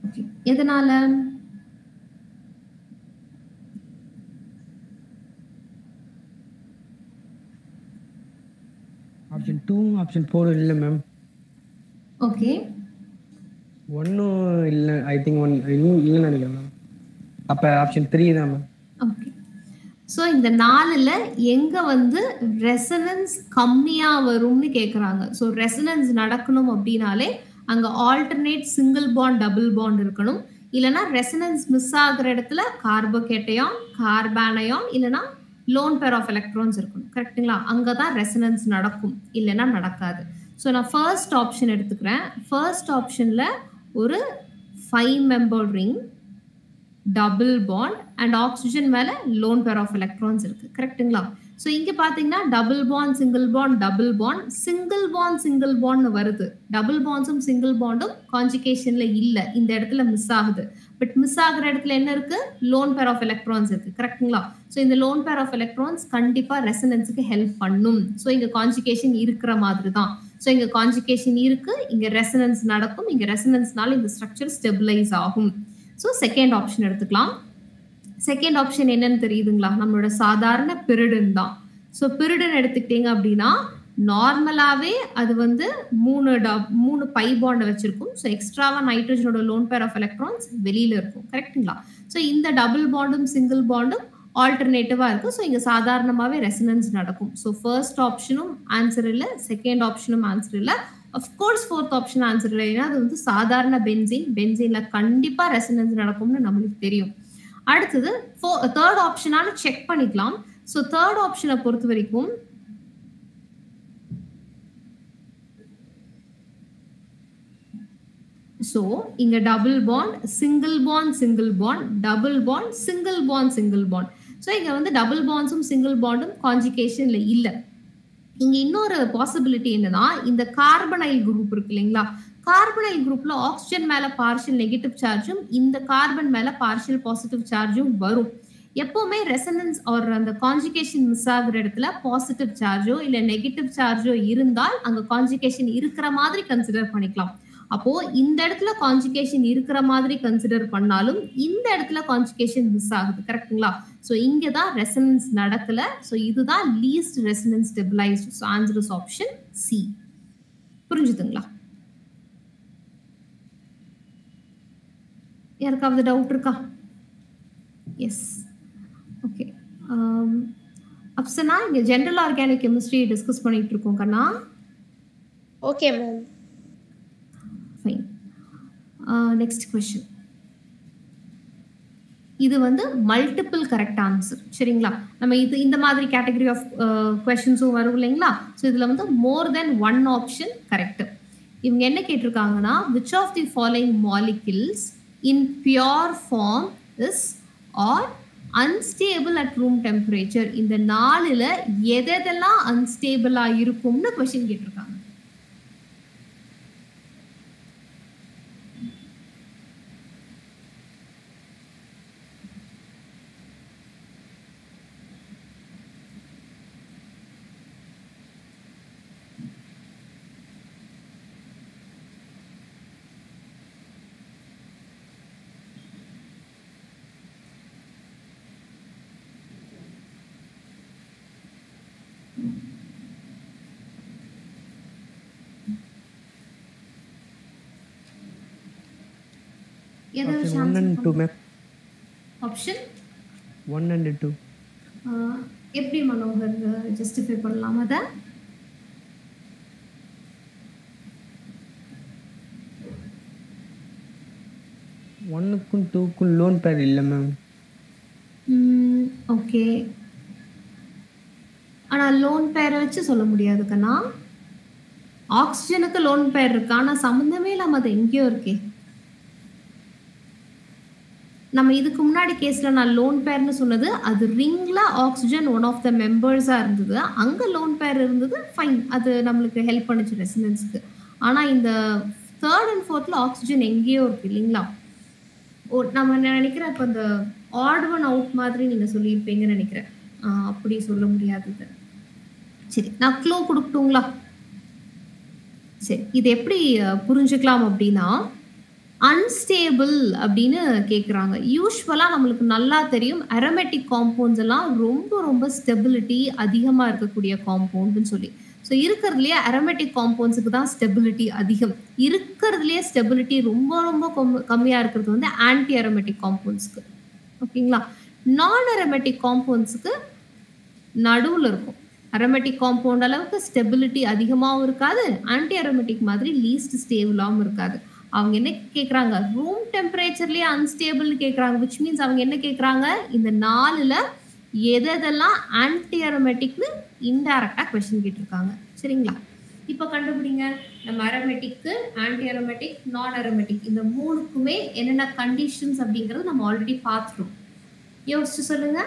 Okay. எதனால? ஆப்ஷன் 2 ஆப்ஷன் 4 இல்ல மேம். ஓகே. ஒன்னும் இல்ல. ஐ திங்க் ஒன் இன்னும் இல்ல நினைக்கிறேன் மேம். அப்ப ஆப்ஷன் 3 தான் மேம். ஓகே. ஸோ இந்த 4ல் எங்க வந்து ரெசனன்ஸ் கம்மியா வரும்னு கேட்குறாங்க. ஸோ ரெசனன்ஸ் நடக்கணும் அப்படின்னாலே அங்க alternate single bond double bond இருக்கணும். இல்லைன்னா ரெசனன்ஸ் மிஸ் ஆகுற இடத்துல கார்போகேட்டையான், கார்பானயான், இல்லைன்னா லோன் பேர் ஆஃப் எலக்ட்ரான்ஸ் இருக்கணும். கரெக்டுங்களா? அங்கே தான் ரெசனன்ஸ் நடக்கும், இல்லைன்னா நடக்காது. ஸோ நான் ஃபர்ஸ்ட் ஆப்ஷன் எடுத்துக்கிறேன். ஃபர்ஸ்ட் ஆப்ஷனில் ஒரு 5 member ring, double bond and oxygen மேலே லோன் பேர் ஆஃப் எலக்ட்ரான்ஸ் இருக்கு. கரெக்டுங்களா? ஸோ இங்கே பார்த்தீங்கன்னா double bond single bond double bond single பாண்ட்னு வருது. டபுள் பாண்ட்ஸும் சிங்கிள் பாண்டும் கான்ஜுகேஷன்ல இல்லை, இந்த இடத்துல மிஸ் ஆகுது. பட் மிஸ் ஆகுற இடத்துல என்ன இருக்கு? லோன் பேர் ஆஃப் எலக்ட்ரான்ஸ் இருக்கு. கரெக்டுங்களா? ஸோ இந்த லோன் பேர் ஆஃப் எலக்ட்ரான்ஸ் கண்டிப்பாக ரெசனன்ஸுக்கு ஹெல்ப் பண்ணும். ஸோ இங்கே கான்ஜுகேஷன் இருக்கிற மாதிரி தான். ஸோ இங்கே கான்ஜுகேஷன் இருக்கு, இங்கே ரெசனன்ஸ் நடக்கும். இங்கே ரெசனன்ஸ்னால இந்த ஸ்ட்ரக்சர் ஸ்டெபிளைஸ் ஆகும். ஸோ செகண்ட் ஆப்ஷன் எடுத்துக்கலாம். செகண்ட் ஆப்ஷன் என்னன்னு தெரியுதுங்களா? நம்மளோட சாதாரண பிரிடன் தான். ஸோ பிரிடன் எடுத்துக்கிட்டீங்க அப்படின்னா நார்மலாகவே அது வந்து 3 பை பாண்டை வச்சிருக்கும். ஸோ எக்ஸ்ட்ராவா நைட்ரஜனோட லோன் பேர் ஆஃப் எலக்ட்ரான்ஸ் வெளியில இருக்கும். கரெக்டுங்களா? ஸோ இந்த டபுள் பாண்டும் சிங்கிள் பாண்டும் ஆல்டர்னேட்டிவா இருக்கு. ஸோ இங்க சாதாரணமாகவே ரெசனன்ஸ் நடக்கும். ஸோ ஃபர்ஸ்ட் ஆப்ஷனும் ஆன்சர் இல்லை, செகண்ட் ஆப்ஷனும் ஆன்சர் இல்லை. அஃப்கோர்ஸ் ஃபோர்த் ஆப்ஷன் ஆன்சர் இல்லை. ஏன்னா அது வந்து சாதாரண பென்சீன்ல கண்டிப்பா ரெசனன்ஸ் நடக்கும்னு நம்மளுக்கு தெரியும். அடுத்தது தேர்ட் ஆப்ஷனால செக் பண்ணிக்கலாம். ஸோ தேர்ட் ஆப்ஷனை பொறுத்த வரைக்கும் ஸோ இங்க double bond single bond double bond single bond. So இங்க வந்து டபுள் பாண்ட்ஸும் சிங்கிள் பாண்டும் கான்ஜுகேஷன்ல இல்லை. இங்க இன்னொரு பாசிபிலிட்டி என்னன்னா, இந்த கார்பனைல் குரூப் இருக்கு இல்லைங்களா? கார்பனைல் குரூப்ல ஆக்சிஜன் மேல பார்ஷியல் நெகட்டிவ் சார்ஜும் இந்த கார்பன் மேல பார்ஷியல் பாசிட்டிவ் சார்ஜும் வரும். எப்பவுமே ரெசனன்ஸ் ஆர் அந்த கான்ஜுகேஷன் மிஸ் ஆகுற இடத்துல பாசிட்டிவ் சார்ஜோ இல்ல நெகட்டிவ் சார்ஜோ இருந்தால் அங்க கான்ஜுகேஷன் இருக்கிற மாதிரி கன்சிடர் பண்ணிக்கலாம். அப்போ இந்த இடத்துல கான்ஜுகேஷன் இருக்கிற மாதிரி கன்சிடர் பண்ணாலும் இந்த இடத்துல கான்ஜுகேஷன் மிஸ் ஆகுது. கரெக்டுங்களா? ஸோ இங்கே தான் ரெசனன்ஸ் நடக்கல. ஸோ இதுதான் least resonance stabilised. So answer is option C. புரிஞ்சுதுங்களா? யாருக்காவது டவுட் இருக்கா? எஸ். ஓகே. அப்சனா, இங்கே ஜென்ரல் ஆர்கானிக் கெமிஸ்ட்ரி டிஸ்கஸ் பண்ணிட்டு இருக்கோம் கண்ணா. Okay ma'am. Fine. Next question. இது வந்து மல்டிபிள் கரெக்ட் ஆன்சர். சரிங்களா? நம்ம இந்த மாதிரி கேட்டகரி ஆஃப் கொஸ்டின்ஸும் வரும் இல்லைங்களா? ஸோ இதில் வந்து மோர் தென் ஒன் ஆப்ஷன் கரெக்ட். இவங்க என்ன கேட்டிருக்காங்கன்னா, which of the following molecules in pure form is or unstable at room temperature? இந்த 4ல் எதெல்லாம் அன்ஸ்டேபிளா இருக்கும்னு கொஸ்டின் கேட்டிருக்காங்க. Option 1 and 2 ma'am. Option 1 and 2. எப்படி மனோகர் ஜஸ்டிஃபை பண்ணலாம் அத? ஒன்னுக்கும் 2க்கும் லோன் பேர் இல்ல மேம். ஓகே. ஆனா லோன் பேரை வச்சு சொல்ல முடியாது கண்ணா. ஆக்சிஜனுக்கு லோன் பேர் இருக்கு, ஆனா சம்பந்தமே இல்லாம அது எங்கேயோ இருக்கே. நம்ம இதுக்கு முன்னாடி கேஸ்ல நான் லோன் பேர்னு சொன்னது அது ரிங்ல ஆக்சிஜன் ஒன் ஆஃப் த மெம்பர்ஸா இருந்தது, அங்க லோன் பேர் இருந்தது. ஃபைன், அது நம்மளுக்கு ஹெல்ப் பண்ணுச்சு ரெசனன்ஸ்க்கு. ஆனா இந்த தேர்ட் அண்ட் ஃபோர்த்ல ஆக்சிஜன் எங்கேயோ இருக்கு இல்லைங்களா? நம்ம நினைக்கிறேன் இப்போ இந்த ஆட் ஒன் அவுட் மாதிரி நீங்க சொல்லியிருப்பீங்கன்னு நினைக்கிறேன். அப்படி சொல்ல முடியாதது. சரி, நான் க்ளூ கொடுக்கட்டுங்களா? சரி, இது எப்படி புரிஞ்சுக்கலாம் அப்படின்னா, அன்ஸ்டேபிள் அப்படின்னு கேட்குறாங்க. யூஸ்வலாக நம்மளுக்கு நல்லா தெரியும் அரோமேட்டிக் காம்பவுண்ட்ஸ் எல்லாம் ரொம்ப ரொம்ப ஸ்டெபிலிட்டி அதிகமாக இருக்கக்கூடிய காம்பவுண்டுன்னு சொல்லி. ஸோ இருக்கிறதுலையே அரோமேட்டிக் காம்பவுண்ட்ஸுக்கு தான் ஸ்டெபிலிட்டி அதிகம். இருக்கிறதுலையே ஸ்டெபிலிட்டி ரொம்ப ரொம்ப கம்மியாக இருக்கிறது வந்து ஆன்டி அரோமேட்டிக் காம்பவுண்ட்ஸ்க்கு. ஓகேங்களா? நான் அரோமேட்டிக் காம்பவுண்ட்ஸுக்கு நடுவில் இருக்கும். அரோமேட்டிக் காம்பவுண்ட் அளவுக்கு ஸ்டெபிலிட்டி அதிகமாகவும் இருக்காது, ஆன்டி அரோமேட்டிக் மாதிரி லீஸ்ட் ஸ்டேபிளாகவும் இருக்காது. அவங்க என்ன கேட்குறாங்க? ரூம் டெம்பரேச்சர்லேயே அன்ஸ்டேபிள்னு கேட்குறாங்க. விச் மீன்ஸ் அவங்க என்ன கேட்குறாங்க? இந்த 4ல் எதெல்லாம் ஆன்டி அரோமேட்டிக்னு இன்டைரக்டாக கொஸ்டின் கேட்டிருக்காங்க. சரிங்களா? இப்போ கண்டுபிடிங்க. நம்ம அரோமேட்டிக்கு, ஆன்டி அரோமேட்டிக், நான் அரோமேட்டிக் இந்த 3க்குமே என்னென்ன கண்டிஷன்ஸ் அப்படிங்கிறது நம்ம ஆல்ரெடி பார்த்துட்டோம். யோசிச்சு சொல்லுங்க.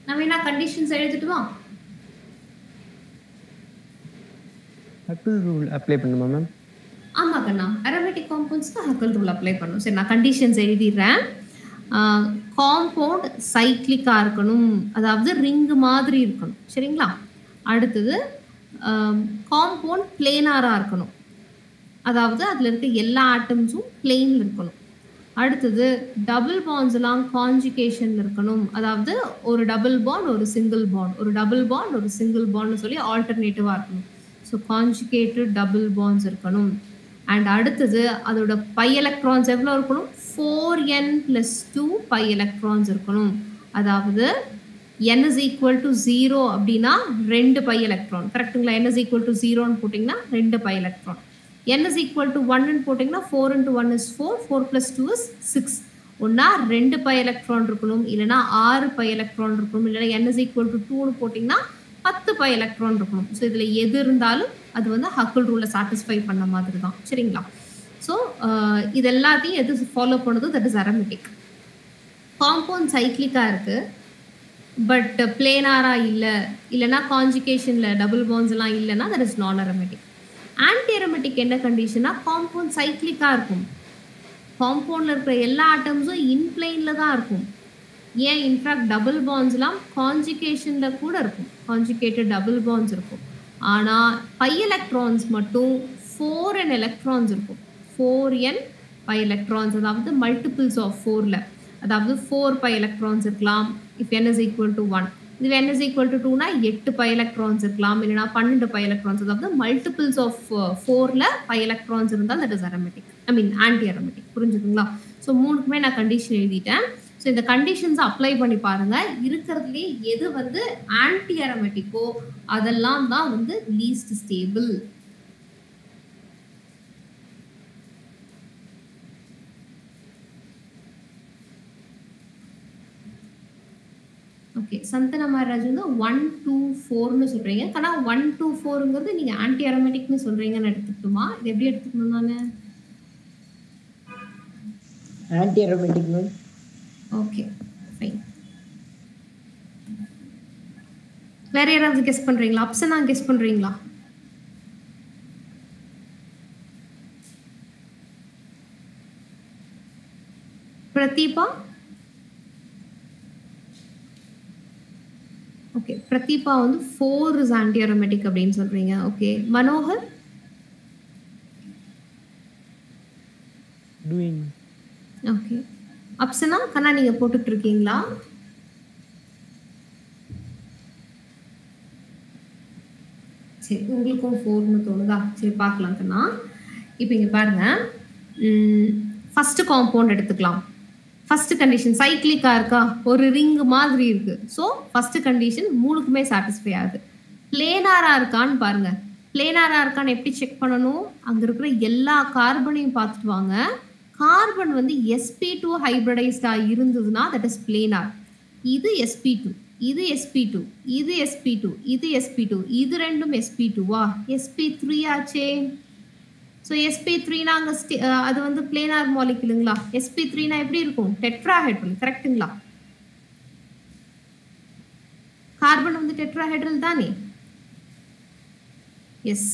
நம்ம என்ன கண்டிஷன்ஸ் எழுதிட்டுமா? ஹக்கிள் ரூல் அப்ளை பண்ணுமா மேம்? ஆமா கண்ணா, அரோமேட்டிக் காம்பவுண்ட்ஸ்க்கு ஹக்கிள் ரூல் அப்ளை பண்ணும். சரி, நான் கண்டிஷன்ஸ் எழுதிடுறேன். காம்பவுண்ட் சைக்ளிக்காக இருக்கணும், அதாவது ரிங்கு மாதிரி இருக்கணும். சரிங்களா? அடுத்தது காம்பவுண்ட் பிளேனாராக இருக்கணும், அதாவது அதில் இருக்க எல்லா ஆட்டம்ஸும் பிளேனில் இருக்கணும். அடுத்தது டபுள் பாண்ட்ஸ் எல்லாம் கான்ஜுகேஷன்ல இருக்கணும், அதாவது ஒரு டபுள் பாண்ட் ஒரு சிங்கிள் பாண்ட், ஒரு டபுள் பாண்ட் ஒரு சிங்கிள் பாண்ட்னு சொல்லி ஆல்டர்னேட்டிவாக இருக்கணும். ஸோ கான்ஜுகேட்டட் டபுள் பாண்ட்ஸ் இருக்கணும். அண்ட் அடுத்தது அதோட பை எலக்ட்ரான்ஸ் எவ்வளோ இருக்கணும்? 4n + 2 பை எலக்ட்ரான்ஸ் இருக்கணும். அதாவது n is equal to 0 அப்படின்னா 2 பை எலக்ட்ரான். கரெக்டுங்களா? n is equal to 0ன்னு போட்டிங்கன்னா 2 pi electron. n is equal to 1ன்னு போட்டிங்கன்னா 4 into 1 is 4, 4 plus 2 is 6. ஒன்னா 2 பை எலக்ட்ரான் இருக்கணும், இல்லைனா 6 பை எலக்ட்ரான் இருக்கணும், இல்லைனா n is equal to 2ன்னு போட்டிங்கன்னா 10 பை எலக்ட்ரான் இருக்கணும். ஸோ இதில் எது இருந்தாலும் அது வந்து ஹக்கிள் ரூலை சாட்டிஸ்ஃபை பண்ண மாதிரி தான். சரிங்களா? ஸோ இது எல்லாத்தையும் எது ஃபாலோ பண்ணுது? That is aromatic. காம்பவுண்ட் சைக்ளிக்காக இருக்குது, பட் பிளேனாராக இல்லை, இல்லைனா கான்ஜுகேஷனில் டபுள் பாண்ட்ஸ் எல்லாம் இல்லைன்னா தட் இஸ் நான் அரோமேட்டிக். ஆன்டி அரோமேட்டிக் என்ன கண்டிஷனா? காம்பவுண்ட் சைக்ளிக்காக இருக்கும், காம்பவுண்டில் இருக்கிற எல்லா ஆட்டம்ஸும் இன்பிளைனில் தான் இருக்கும். ஏன்? இன்ஃபேக்ட் டபுள் பாண்ட்ஸ்லாம் கான்ஜுகேஷனில் கூட இருக்கும், கான்ஜுகேட்டட் டபுள் பாண்ட்ஸ் இருக்கும். ஆனால் பை எலக்ட்ரான்ஸ் மட்டும் 4n எலக்ட்ரான்ஸ் இருக்கும், 4n பை எலக்ட்ரான்ஸ், அதாவது மல்டிபிள்ஸ் ஆஃப் 4ல், அதாவது 4 பை எலக்ட்ரான்ஸ் இருக்கலாம் if n is equal to 1. இது n is equal to 2னா 8 by electrons இருக்கலாம், இல்லைனா 12 பை எலக்ட்ரான்ஸ், அதாவது மல்டிபிள்ஸ் ஆஃப் 4ல் பை எலக்ட்ரான்ஸ் இருந்தால் that is aromatic, I mean anti aromatic. புரிஞ்சுதுங்களா? So 3க்குமே நான் கண்டிஷன் எழுதிட்டேன். ஸோ இந்த கண்டிஷன்ஸை அப்ளை பண்ணி பாருங்க. இருக்கிறதுலே எது வந்து ஆன்டி அரோமேட்டிக்கோ அதெல்லாம் தான் வந்து least stable. Okay, Santhana Maharaj வந்து 1, 2, 4ன்னு சொல்றீங்க. ஆனால் 1, 2, 4ங்கிறது நீங்க ஆன்டி அரோமேட்டிக்னு சொல்றீங்கன்னு எடுத்துக்கிட்டுமா? இது எப்படி எடுத்துக்கணும்? நான் anti aromatic ma'am. Okay, fine. வேற யாராவது கெஸ் பண்றீங்களா? ஆப்ஷனா கெஸ் பண்றீங்களா? பிரதீபா? ஓகே, பிரதீபா வந்து 4 இஸ் ஆன்டி அரோமேட்டிக் அப்படின்னு சொல்றீங்க. Okay, Manohar? Doing. Okay, Afsana கண்ணா நீங்க போட்டுட்டு இருக்கீங்களா? சரி, உங்களுக்கும் 4ன்னு தோணுதா? சரி, பார்க்கலாம் கண்ணா. இப்போ இங்க பாருங்க, ஃபர்ஸ்ட் காம்பவுண்ட் எடுத்துக்கலாம். ஃபர்ஸ்ட் கண்டிஷன் சைக்ளிக்கா இருக்கா, ஒரு ரிங் மாதிரி இருக்கு. ஸோ ஃபர்ஸ்ட் கண்டிஷன் 3க்குமே சாட்டிஸ்ஃபை ஆகுது. பிளேனாரா இருக்கான்னு பாருங்க. பிளேனாரா இருக்கான்னு எப்படி செக் பண்ணணும்? அங்க இருக்கிற எல்லா கார்பனையும் பார்த்துட்டு வாங்க. கார்பன் வந்து sp2 ஹைபிரிடைஸ்டா இருந்ததுன்னா தட் இஸ் பிளேனார். இது sp2, இது sp2, இது sp2, இது sp2, இது ரெண்டும் sp2வா? sp3 ஆச்சே. ஸோ sp3னா அங்கே அது வந்து பிளேனார் மாலிகுலுங்களா? sp3னா எப்படி இருக்கும்? டெட்ராஹெட்ரல். கரெக்டுங்களா? கார்பன் வந்து டெட்ராஹெட்ரல் தானே? எஸ்.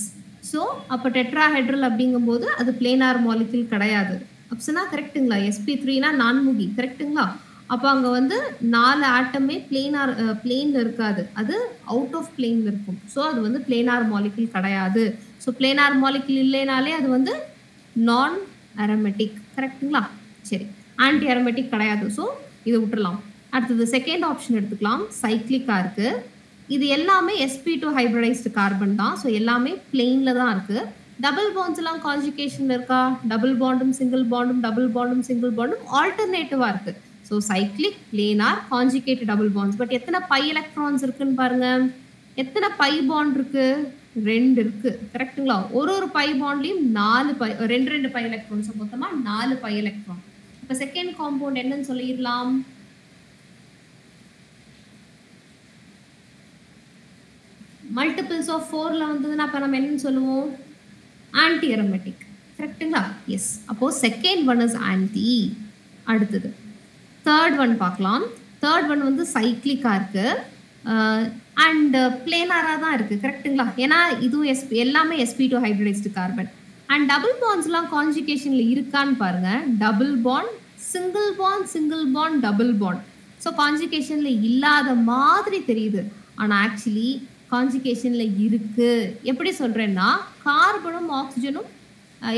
ஸோ அப்போ டெட்ராஹெட்ரல் அப்படிங்கும்போது அது பிளேனார் மாலிக்யூல் கிடையாது. ஆப்ஷனா கரெக்ட்டுங்களா? sp3னா நான்முகி கரெக்ட்டுங்களா? அப்போ அங்கே வந்து 4 ஆட்டமே பிளேனில் இருக்காது, அது அவுட் ஆஃப் பிளேனில் இருக்கும். ஸோ அது வந்து பிளேனார் மாலிக்யூல் கிடையாது. ஸோ பிளேனார் மாலிக்யூல் இல்லைனாலே அது வந்து நான் அரோமேட்டிக் கரெக்ட்டுங்களா? சரி, ஆன்டி அரோமேட்டிக் கிடையாது. ஸோ இதை விட்டுறலாம். அடுத்தது செகண்ட் ஆப்ஷன் எடுத்துக்கலாம். சைக்ளிக்காக இருக்குது. இது எல்லாமே sp2 ஹைப்ரிடைஸ்டு கார்பன் தான். ஸோ எல்லாமே பிளெயினில் தான் இருக்குது. டபுள் பாண்ட்ஸ் எல்லாம் கான்ஜுகேஷனில் இருக்கா? டபுள் பாண்டும் சிங்கிள் பாண்டும் டபுள் பாண்டும் சிங்கிள் பாண்டும் ஆல்டர்னேட்டிவாக இருக்குது. So cyclic, planar, conjugated double bonds. But எத்தனை பை எலக்ட்ரான்ஸ் இருக்குன்னு பாருங்க. எத்தனை பை பாண்ட் இருக்கு? 2 இருக்கு கரெக்ட்டுங்களா? ஒரு பை பாண்ட்லையும் 4 பை, 2 பை எலக்ட்ரான்ஸ், மொத்தமாக 4 பை எலக்ட்ரான். இப்போ செகண்ட் காம்பவுண்ட் என்னன்னு சொல்லிடலாம்? மல்டிபிள்ஸ் ஆஃப் 4ல வந்ததுன்னா அப்போ நம்ம என்னன்னு சொல்லுவோம்? ஆன்டி அரோமேட்டிக் கரெக்ட்டுங்களா? எஸ். அப்போ செகண்ட் ஒன் இஸ் ஆன்டி. அடுத்தது தேர்ட் ஒன் பார்க்கலாம். தேர்ட் ஒன் வந்து சைக்ளிக்காக இருக்கு அண்ட் பிளேனாராக தான் இருக்குது கரெக்ட்டுங்களா? ஏன்னா இதுவும் எல்லாமே sp2 hybridised carbon. And double பாண்ட்ஸ்லாம் கான்ஜுகேஷனில் இருக்கான்னு பாருங்க. Double bond, single bond, single bond, double bond. So கான்ஜுகேஷனில் இல்லாத மாதிரி தெரியுது, ஆனால் ஆக்சுவலி கான்ஜுகேஷனில் இருக்குது. எப்படி சொல்கிறேன்னா, கார்பனும் ஆக்சிஜனும்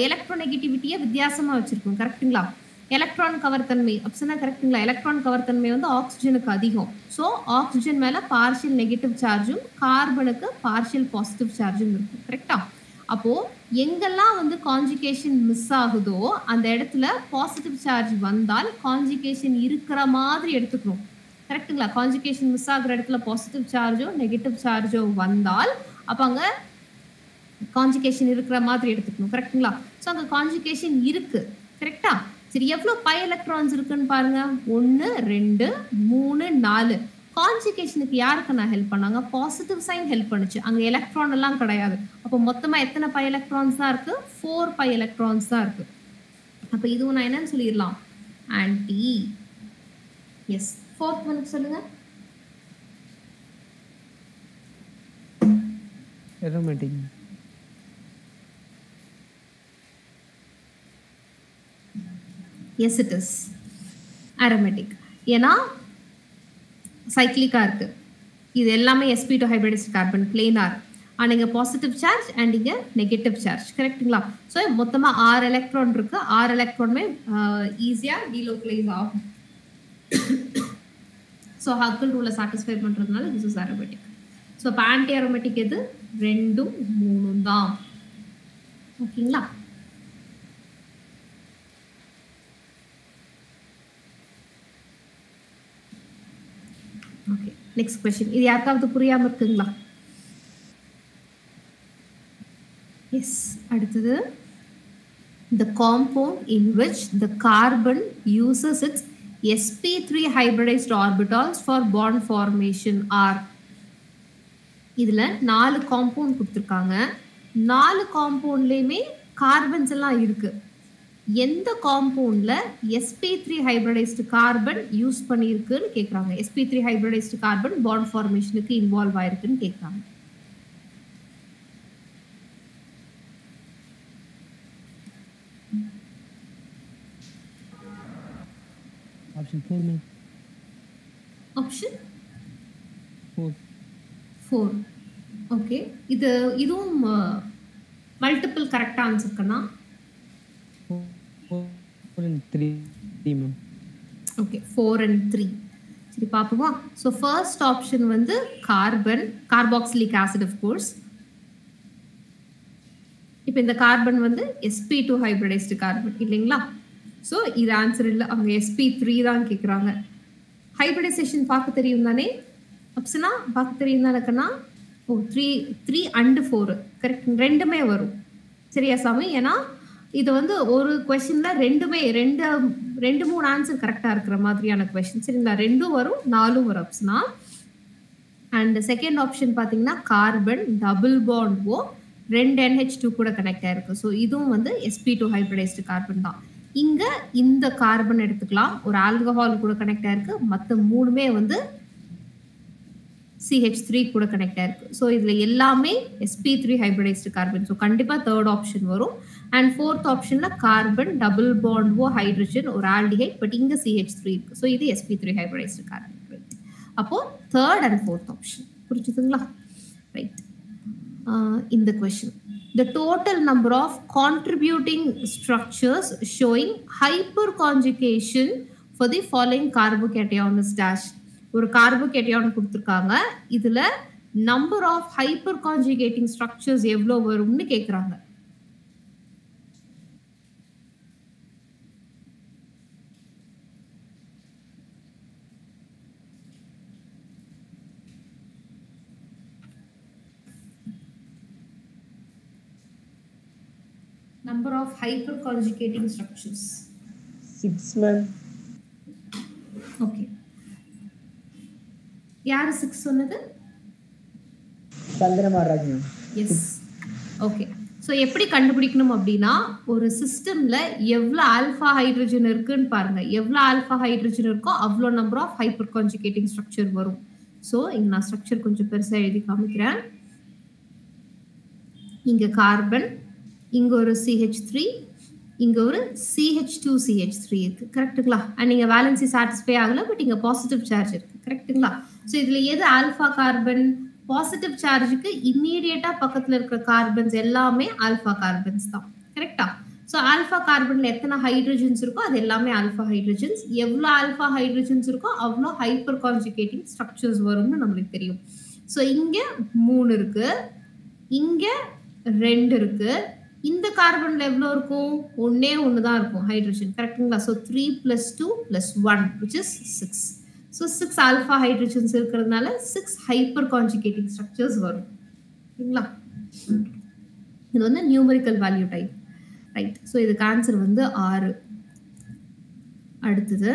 எலக்ட்ரோநெகட்டிவிட்டியை வித்தியாசமாக வச்சுருக்கோம் கரெக்ட்டுங்களா? எலக்ட்ரான் கவர்த்தன்மை ஆப்ஷனா கரெக்ட்டுங்களா? எலக்ட்ரான் கவர்த்தன்மை வந்து ஆக்சிஜனுக்கு அதிகம். ஸோ ஆக்சிஜன் மேலே பார்ஷியல் நெகட்டிவ் சார்ஜும் கார்பனுக்கு பார்ஷியல் பாசிட்டிவ் சார்ஜும் இருக்கும் கரெக்டா? அப்போது எங்கெல்லாம் வந்து கான்ஜுகேஷன் மிஸ் ஆகுதோ அந்த இடத்துல பாசிட்டிவ் சார்ஜ் வந்தால் கான்ஜுகேஷன் இருக்கிற மாதிரி எடுத்துக்கணும் கரெக்ட்டுங்களா? கான்ஜுகேஷன் மிஸ் ஆகிற இடத்துல பாசிட்டிவ் சார்ஜோ நெகட்டிவ் சார்ஜோ வந்தால் அப்போ அங்கே கான்ஜுகேஷன் இருக்கிற மாதிரி எடுத்துக்கணும் கரெக்ட்டுங்களா? ஸோ அங்கே கான்ஜுகேஷன் இருக்கு கரெக்டா? சரி, எவ்வளோ பை எலக்ட்ரான்ஸ் இருக்குன்னு பாருங்க. 1 2 3 4. கான்ஜுகேஷனுக்கு யாருக்கு நான் ஹெல்ப் பண்ணாங்க? பாசிட்டிவ் சைன் ஹெல்ப் பண்ணுச்சு. அங்கே எலக்ட்ரான் எல்லாம் கிடையாது. அப்போ மொத்தமாக எத்தனை பை எலக்ட்ரான்ஸ் தான் இருக்கு? 4 பை எலக்ட்ரான்ஸ் தான் இருக்கு. அப்போ இதுவும் நான் என்னன்னு சொல்லிடலாம்? ஆன்டி. எஸ். ஃபோர்த் ஒன் சொல்லுங்க. aromatic. S it is aromatic. ஏன்னா சைக்ளிக்காக இருக்குது. இது எல்லாமே sp2 ஹைப்ரிடைஸ்டு கார்பன் பிளேனார். ஆனால் இங்கே பாசிட்டிவ் சார்ஜ் அண்ட் இங்கே நெகட்டிவ் சார்ஜ் கரெக்ட்டுங்களா? ஸோ மொத்தமாக 6 எலக்ட்ரான் இருக்குது. 6 எலக்ட்ரானுமே ஈஸியாக டீலோக்கலைஸ் ஆகும். ஸோ ஹக்கிள் ரூலை சாட்டிஸ்ஃபை பண்ணுறதுனால திஸ் இஸ் அரோமேட்டிக். ஸோ இப்போ ஆன்டி அரோமேட்டிக் எது? 2 3 தான். ஓகேங்களா? Okay, next question. இது யாருக்காவது புரியாம இருக்குங்களா? எஸ். அடுத்தது, the compound in which the carbon uses its sp3 hybridized orbitals for bond formation are. இதுல 4 காம்பவுண்ட் கொடுத்துருக்காங்க. 4 காம்பவுண்ட்லயுமே கார்பன்ஸ் எல்லாம் இருக்கு. எந்த காம்பவுண்ட்ல sp3 ஹைப்ரிடைஸ்டு கார்பன் யூஸ் பண்ணியிருக்குன்னு கேட்குறாங்க. sp3 ஹைப்ரிடைஸ்டு கார்பன் பாண்ட் ஃபார்மேஷனுக்கு இன்வால்வ் ஆயிருக்குன்னு கேட்குறாங்க. Option 4 ma'am. ஆப்ஷன் 4. ஓகே, இதுவும் மல்டிபிள் கரெக்ட் ஆன்சர்க்கனா? 4 and 3 மேம். Okay, 4 and 3. சரி பார்ப்போமா? ஸோ ஃபர்ஸ்ட் ஆப்ஷன் வந்து carbon, carboxylic acid of course. இப்போ இந்த கார்பன் வந்து sp2 ஹைப்ரிடைஸ்டு கார்பன் இல்லைங்களா? ஸோ இது ஆன்சர் இல்லை, அவங்க sp3 தான் கேட்குறாங்க. ஹைப்ரிடைசேஷன் பார்க்க தெரியும் தானே? ஆப்ஷனா பார்க்க தெரியும் தானேக்கண்ணா? ஓ 3 and 4 கரெக்ட், ரெண்டுமே வரும். சரியா சாமி? ஏன்னா இது வந்து ஒரு கொஸ்டின்ல ரெண்டுமே 2-3 ஆன்சர் கரெக்டாக இருக்கிற மாதிரியான கொஸ்டின். சரிங்களா? 2 வரும் 4 வரும் ஆப்ஷனா. அண்ட் செகண்ட் ஆப்ஷன் பார்த்தீங்கன்னா carbon double bond O 2 NH2 கூட கனெக்ட் ஆயிருக்கு. ஸோ இதுவும் வந்து sp2 ஹைப்ரிடைஸ்டு கார்பன் தான். இங்க இந்த கார்பன் எடுத்துக்கலாம், ஒரு ஆல்கஹால் கூட கனெக்ட் ஆயிருக்கு. மற்ற 3மே வந்து CH3 கூட கனெக்ட் ஆயிருக்கு. ஸோ இதுல எல்லாமே sp3 ஹைபிரிடைஸ்டு கார்பன். ஸோ கண்டிப்பா தேர்ட் ஆப்ஷன் வரும். அண்ட் ஃபோர்த் ஆப்ஷன்ல carbon double bond O hydrogen ஒரு ஆல்டிஹைட், பட் இங்க CH3 இருக்கு. ஸோ இது sp3 ஹைபிரிடைஸ்டு கார்பன். அப்போ தேர்ட் அண்ட் ஃபோர்த் ஆப்ஷன் புரிஞ்சுதுங்களா? ரைட். இந்த question, the total number of contributing structures showing hyperconjugation for the following carbocation is dash. ஒரு carbocation கொடுத்துருக்காங்க, இதுல number of hyperconjugating structures எவ்வளவு வரும்னு கேக்குறாங்க. Number of hyperconjugating structures. 6 ma'am. Okay. யார் 6 சொன்னது? சந்திரமாராஜ் மேம். எஸ். ஓகே. ஸோ எப்படி கண்டுபிடிக்கணும் அப்படின்னா, ஒரு சிஸ்டம்ல எவ்வளோ ஆல்ஃபா ஹைட்ரஜன் இருக்குன்னு பாருங்க. எவ்வளோ ஆல்ஃபா ஹைட்ரஜன் இருக்கோ அவ்வளோ number of hyperconjugating structure வரும். ஸோ இங்க நான் ஸ்ட்ரக்சர் கொஞ்சம் பெருசாக எழுதி காமிக்கிறேன். இங்க கார்பன், இங்க ஒரு CH3, இங்க ஒரு CH2CH3 இருக்கு. கரெக்ட்டுங்களா? அண்ட் இங்க வேலன்சி சாட்டிஸ்ஃபை ஆகல, பட் இங்க பாசிட்டிவ் சார்ஜ் இருக்கு. கரெக்ட்டுங்களா? ஸோ இதுல எது ஆல்ஃபா கார்பன்? பாசிட்டிவ் சார்ஜுக்கு இம்மீடியட்டா பக்கத்துல இருக்கிற கார்பன்ஸ் எல்லாமே ஆல்ஃபா கார்பன்ஸ் தான். கரெக்டா? ஸோ ஆல்ஃபா கார்பன்ல எத்தனை ஹைட்ரஜன்ஸ் இருக்கோ அது எல்லாமே ஆல்ஃபா ஹைட்ரஜன்ஸ். எவ்வளோ ஆல்ஃபா ஹைட்ரஜன்ஸ் இருக்கோ அவ்வளோ ஹைப்பர் கான்ஜுகேட்டிங் ஸ்ட்ரக்சர்ஸ் வரும்னு நம்மளுக்கு தெரியும். ஸோ இங்க 3 இருக்கு, இங்க 2 இருக்கு. இந்த கார்பன்ல எவ்வளவு இருக்கும்? ஒன்னே ஒன்று தான் இருக்கும் ஹைட்ரஜன். கரெக்ட்டுங்களா? So 3 + 2 + 1 which is 6. So 6 alpha hydrogens இருக்கிறதுனால 6 ஹைப்பர் கான்ஜுகேட்டிங் ஸ்ட்ரக்சர்ஸ் வரும். சரிங்களா? இது வந்து numerical value type. Right. So இதுக்கு ஆன்சர் வந்து 6. அடுத்தது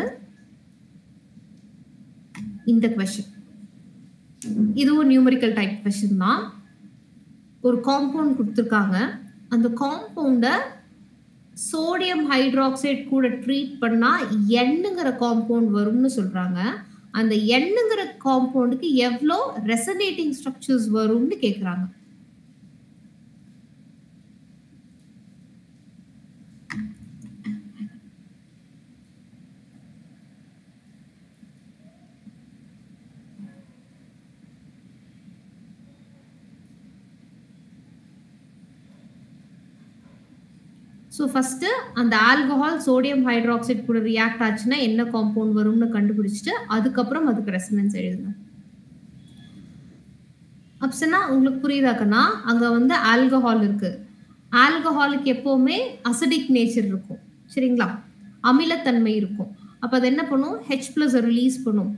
இந்த கொஸ்டின், இதுவும் நியூமெரிக்கல் டைப் கொஸ்டின் தான். ஒரு காம்பவுண்ட் கொடுத்துருக்காங்க, அந்த காம்பவுண்ட சோடியம் ஹைட்ராக்சைடு கூட ட்ரீட் பண்ணா எண்ணுங்கிற காம்பவுண்ட் வரும்னு சொல்றாங்க. அந்த எண்ணுங்கிற காம்பவுண்டுக்கு எவ்வளோ ரெசனேட்டிங் ஸ்ட்ரக்சர்ஸ் வரும்னு கேக்குறாங்க. ஸோ ஃபர்ஸ்ட் அந்த ஆல்கஹால் சோடியம் ஹைட்ராக்சைடு கூட ரியாக்ட் ஆச்சுன்னா என்ன காம்பவுண்ட் வரும்னு கண்டுபிடிச்சிட்டு அதுக்கப்புறம் அதுக்கு ரெசனன்ஸ் எழுதுங்க. ஆப்ஷனா உங்களுக்கு புரியுதாக்கன்னா, அங்க வந்து ஆல்கஹால் இருக்கு. ஆல்கஹாலுக்கு எப்பவுமே அசிடிக் நேச்சர் இருக்கும். சரிங்களா? அமிலத்தன்மை இருக்கும். அப்ப அது என்ன பண்ணும்? H+ ரிலீஸ் பண்ணும்.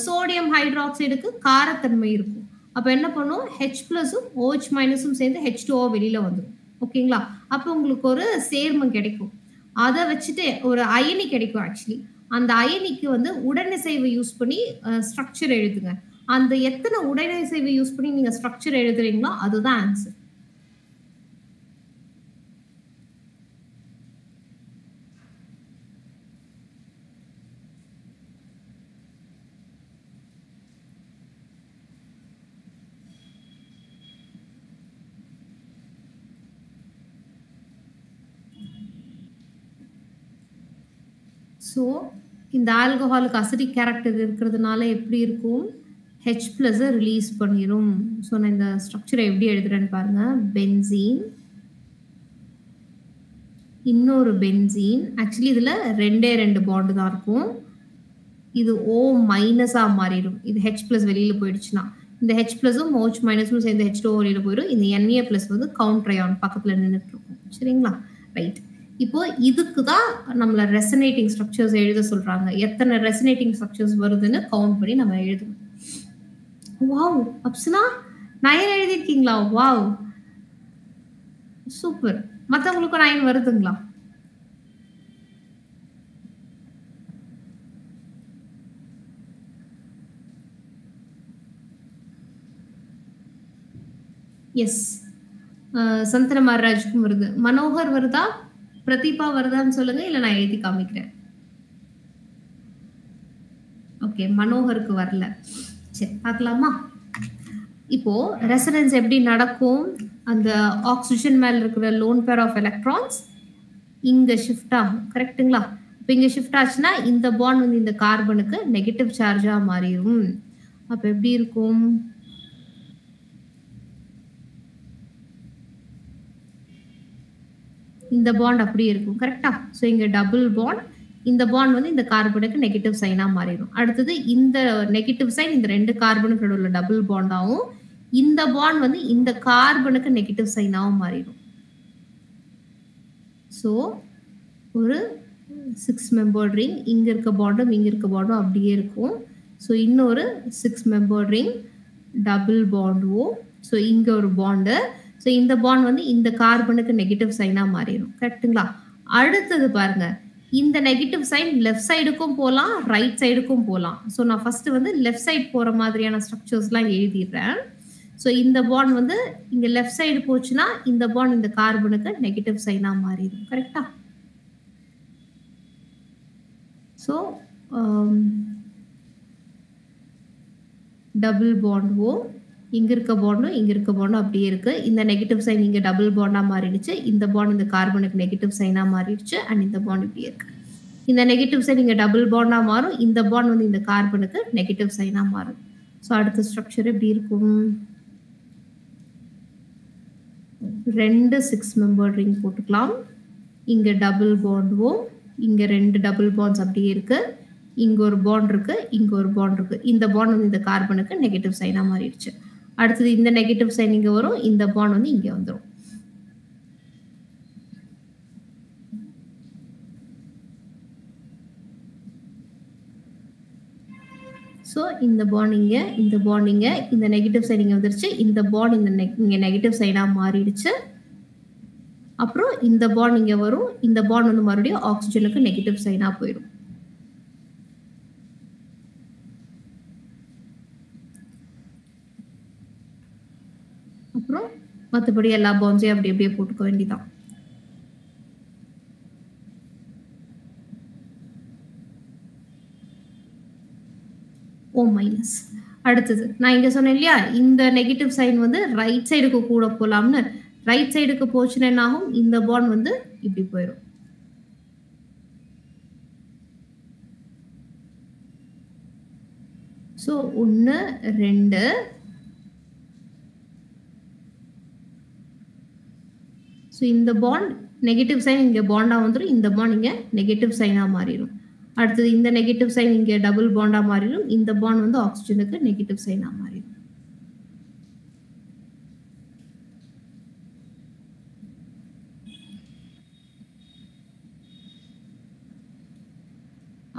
சோடியம் ஹைட்ராக்சைடுக்கு காரத்தன்மை இருக்கும். அப்ப என்ன பண்ணும்? H+ம் OH- சேர்ந்து H2O வெளியில வந்துடும். ஓகேங்களா? அப்போ உங்களுக்கு ஒரு சேர்மம் கிடைக்கும். அதை வச்சுட்டு ஒரு அயனி கிடைக்கும். ஆக்சுவலி அந்த அயனிக்கு வந்து உடனிசைவை யூஸ் பண்ணி ஸ்ட்ரக்சர் எழுதுங்க. அந்த எத்தனை உடனிசைவை யூஸ் பண்ணி நீங்க ஸ்ட்ரக்சர் எழுதுறீங்களோ அதுதான் ஆன்சர். ஸோ இந்த ஆல்கஹாலுக்கு அசிடிக் கேரக்டர் இருக்கிறதுனால எப்படி இருக்கும்? H+ ரிலீஸ் பண்ணிடும். ஸோ நான் இந்த ஸ்ட்ரக்சரை எப்படி எழுதுறேன்னு பாருங்க. பென்சீன், இன்னொரு பென்சீன். ஆக்சுவலி இதுல 2 பாண்டு தான் இருக்கும். இது O- மாறிடும். இது H+ வெளியில போயிடுச்சுன்னா இந்த H+ம் OH- சேர்ந்து H2O வெளியில போயிடும். இந்த Na+ வந்து கவுண்டர் அயான் பக்கத்துல நின்றுட்டு இருக்கும். சரிங்களா? ரைட். இப்போ இதுக்கு தான் நம்மள ரெசனேட்டிங் ஸ்ட்ரக்சர்ஸ் எழுத சொல்றாங்க. எத்தனை ரெசனேட்டிங் ஸ்ட்ரக்சர்ஸ் வருதுன்னு கவுண்ட் பண்ணி நம்ம எழுதணும். வாவ் அப்சனா 9 எழுதிருக்கீங்களா? Wow super. மத்தவங்களுக்கு 9 வருதுங்களா? எஸ். சந்தனமாராஜுக்கும் வருது. மனோகர் வருதா? பிரதீபா வருதான்னு சொல்லுங்க, இல்ல நான் எழுதி காமிக்கிறேன். ஓகே, மனோகருக்கு வரல. சரி பார்க்கலாமா? இப்போ ரெசனன்ஸ் எப்படி நடக்கும்? அந்த ஆக்சிஜன் மேல இருக்கிற லோன் பேர் ஆஃப் எலக்ட்ரான்ஸ் இங்க ஷிஃப்ட் ஆகும். கரெக்ட்டுங்களா? இப்போ இங்க ஷிஃப்ட் ஆச்சுன்னா இந்த பாண்ட் வந்து இந்த கார்பனுக்கு நெகட்டிவ் சார்ஜா மாறிடும். அப்ப எப்படி இருக்கும்? இந்த பாண்ட் அப்படியே இருக்கும். கரெக்டா? ஸோ இங்க டபுள் பாண்ட், இந்த பாண்ட் வந்து இந்த கார்பனுக்கு நெகட்டிவ் சைனா மாறிடும். அடுத்தது இந்த நெகட்டிவ் சைன் இந்த ரெண்டு கார்பனுக்கு நடுவுல டபுள் பாண்டாவும், இந்த பாண்ட் வந்து இந்த கார்பனுக்கு நெகட்டிவ் சைனாவும் மாறிடும். ஸோ ஒரு 6 மெம்பர்ட் ரிங், இங்க இருக்க பாண்டும் இங்க இருக்க பாண்டும் அப்படியே இருக்கும். ஸோ இன்னொரு 6 membered ring double bond O. So இங்க ஒரு பாண்டு. ஸோ இந்த பாண்ட் வந்து இந்த கார்பனுக்கு நெகட்டிவ் சைனா மாறிடும். கரெக்ட்டுங்களா? அடுத்தது பாருங்க, இந்த நெகட்டிவ் சைன் லெஃப்ட் சைடுக்கும் போகலாம், ரைட் சைடுக்கும் போகலாம். ஸோ நான் ஃபர்ஸ்ட் வந்து லெஃப்ட் சைடு போற மாதிரியான ஸ்ட்ரக்சர்ஸ்லாம் எழுதிடுறேன். ஸோ இந்த பாண்ட் வந்து இங்க லெஃப்ட் சைடு போச்சுன்னா இந்த பாண்ட் இந்த கார்பனுக்கு நெகட்டிவ் சைனா மாறிடும். கரெக்டா? ஸோ டபுள் பாண்ட் ஓ, இங்க இருக்க பாண்டும் இங்க இருக்க பாண்டும் அப்படியே இருக்கு. இந்த நெகட்டிவ் சைன் இங்க டபுள் பாண்டா மாறிடுச்சு. இந்த பாண்ட் இந்த கார்பனுக்கு நெகட்டிவ் சைனா மாறிடுச்சு. அண்ட் இந்த பாண்ட் இப்படியே இருக்கு. இந்த நெகட்டிவ் சைன் இங்க டபுள் பாண்டா மாறும். இந்த பாண்ட் வந்து இந்த கார்பனுக்கு நெகட்டிவ் சைனா மாறும். ஸோ அடுத்த ஸ்ட்ரக்சர் எப்படி இருக்கும்? ரெண்டு 6 மெம்பர்ட் ரிங் போட்டுக்கலாம். இங்க டபுள் பாண்ட் ஓ, இங்க ரெண்டு டபுள் பாண்ட்ஸ் அப்படியே இருக்கு. இங்க ஒரு பாண்ட் இருக்கு, இங்க ஒரு பாண்ட் இருக்கு. இந்த பாண்ட் வந்து இந்த கார்பனுக்கு நெகட்டிவ் சைனா மாறிடுச்சு. அடுத்தது இந்த நெகட்டிவ் சைன் இங்க வரும், இந்த பாண்ட் வந்து இங்க வந்துரும். ஸோ இந்த பாண்ட் இங்க, இந்த பாண்ட் இங்க, இந்த நெகட்டிவ் சைன் இங்க வந்துருச்சு. இந்த பாண்ட் இங்க நெகட்டிவ் சைனா மாறிடுச்சு. அப்புறம் இந்த பாண்ட் இங்க வரும். இந்த பாண்ட் வந்து மறுபடியும் ஆக்சிஜனுக்கு நெகட்டிவ் சைனா போயிடும். அப்புறம் மற்றபடி எல்லா பாண்ட்ஸையும் அப்படி அப்படியே போட்டுக்க வேண்டியதான். ஓ மைனஸ். அடுத்தது நான் இங்க சொன்னேன் இல்லையா, இந்த நெகட்டிவ் சைன் வந்து ரைட் சைடுக்கு கூட போலாம்னு. ரைட் சைடுக்கு போச்சுன்னா என்ன ஆகும்? இந்த பாண்ட் வந்து இப்படி போயிடும். ஸோ 1 2 ஸோ இந்த பாண்ட் நெகட்டிவ் சைன் இங்கே பாண்டா வந்துடும். இந்த பாண்ட் இங்கே நெகட்டிவ் சைனா மாறிடும். அடுத்தது இந்த நெகட்டிவ் சைன் இங்கே டபுள் பாண்டா மாறிடும். இந்த பாண்ட் வந்து ஆக்சிஜனுக்கு நெகட்டிவ் சைனா மாறிடும்.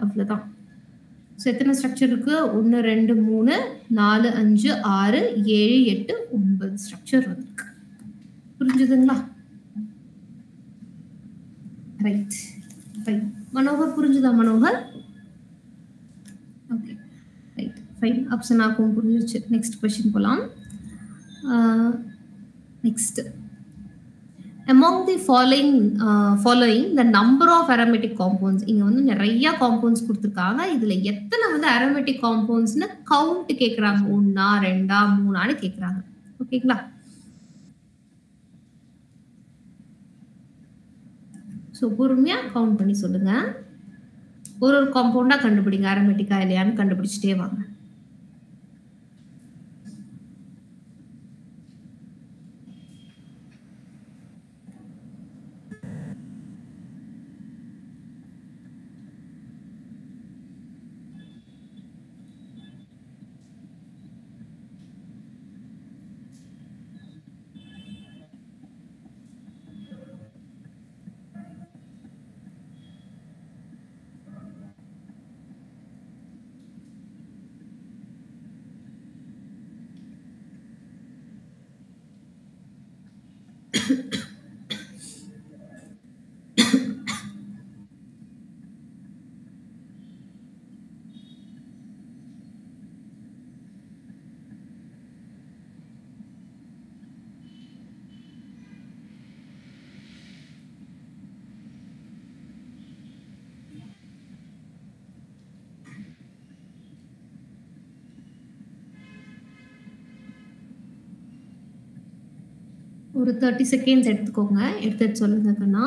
அவ்வளவுதான். ஸோ எத்தனை ஸ்ட்ரக்சர் இருக்கு? 1 2 3 4 5 6 7 8 9 ஸ்ட்ரக்சர் இருக்கு. புரிஞ்சுதுங்களா? Right fine. மனோகர் புரிஞ்சுதா? Manohar okay right fine. அப்சனாக்கும் புரிஞ்சிருச்சு. நெக்ஸ்ட் கொஸ்டின் போலாம். Next, among the following the number of aromatic compounds. இங்க வந்து நிறைய காம்பவுண்ட்ஸ் கொடுத்திருக்காங்க. இதுல எத்தனை வந்து aromatic compoundsனு கவுண்ட் கேக்குறாங்க. 1 2 3 கேக்குறாங்க. ஓகேங்களா? ஸோ பொறுமையா கவுண்ட் பண்ணி சொல்லுங்க. ஒரு ஒரு காம்பவுண்டா கண்டுபிடிங்க. aromatic-ஆ இல்லையான்னு கண்டுபிடிச்சிட்டே வாங்க. ஒரு 30 செகண்ட்ஸ் எடுத்துக்கோங்க. எடுத்துட்டு சொல்லுங்க கண்ணா.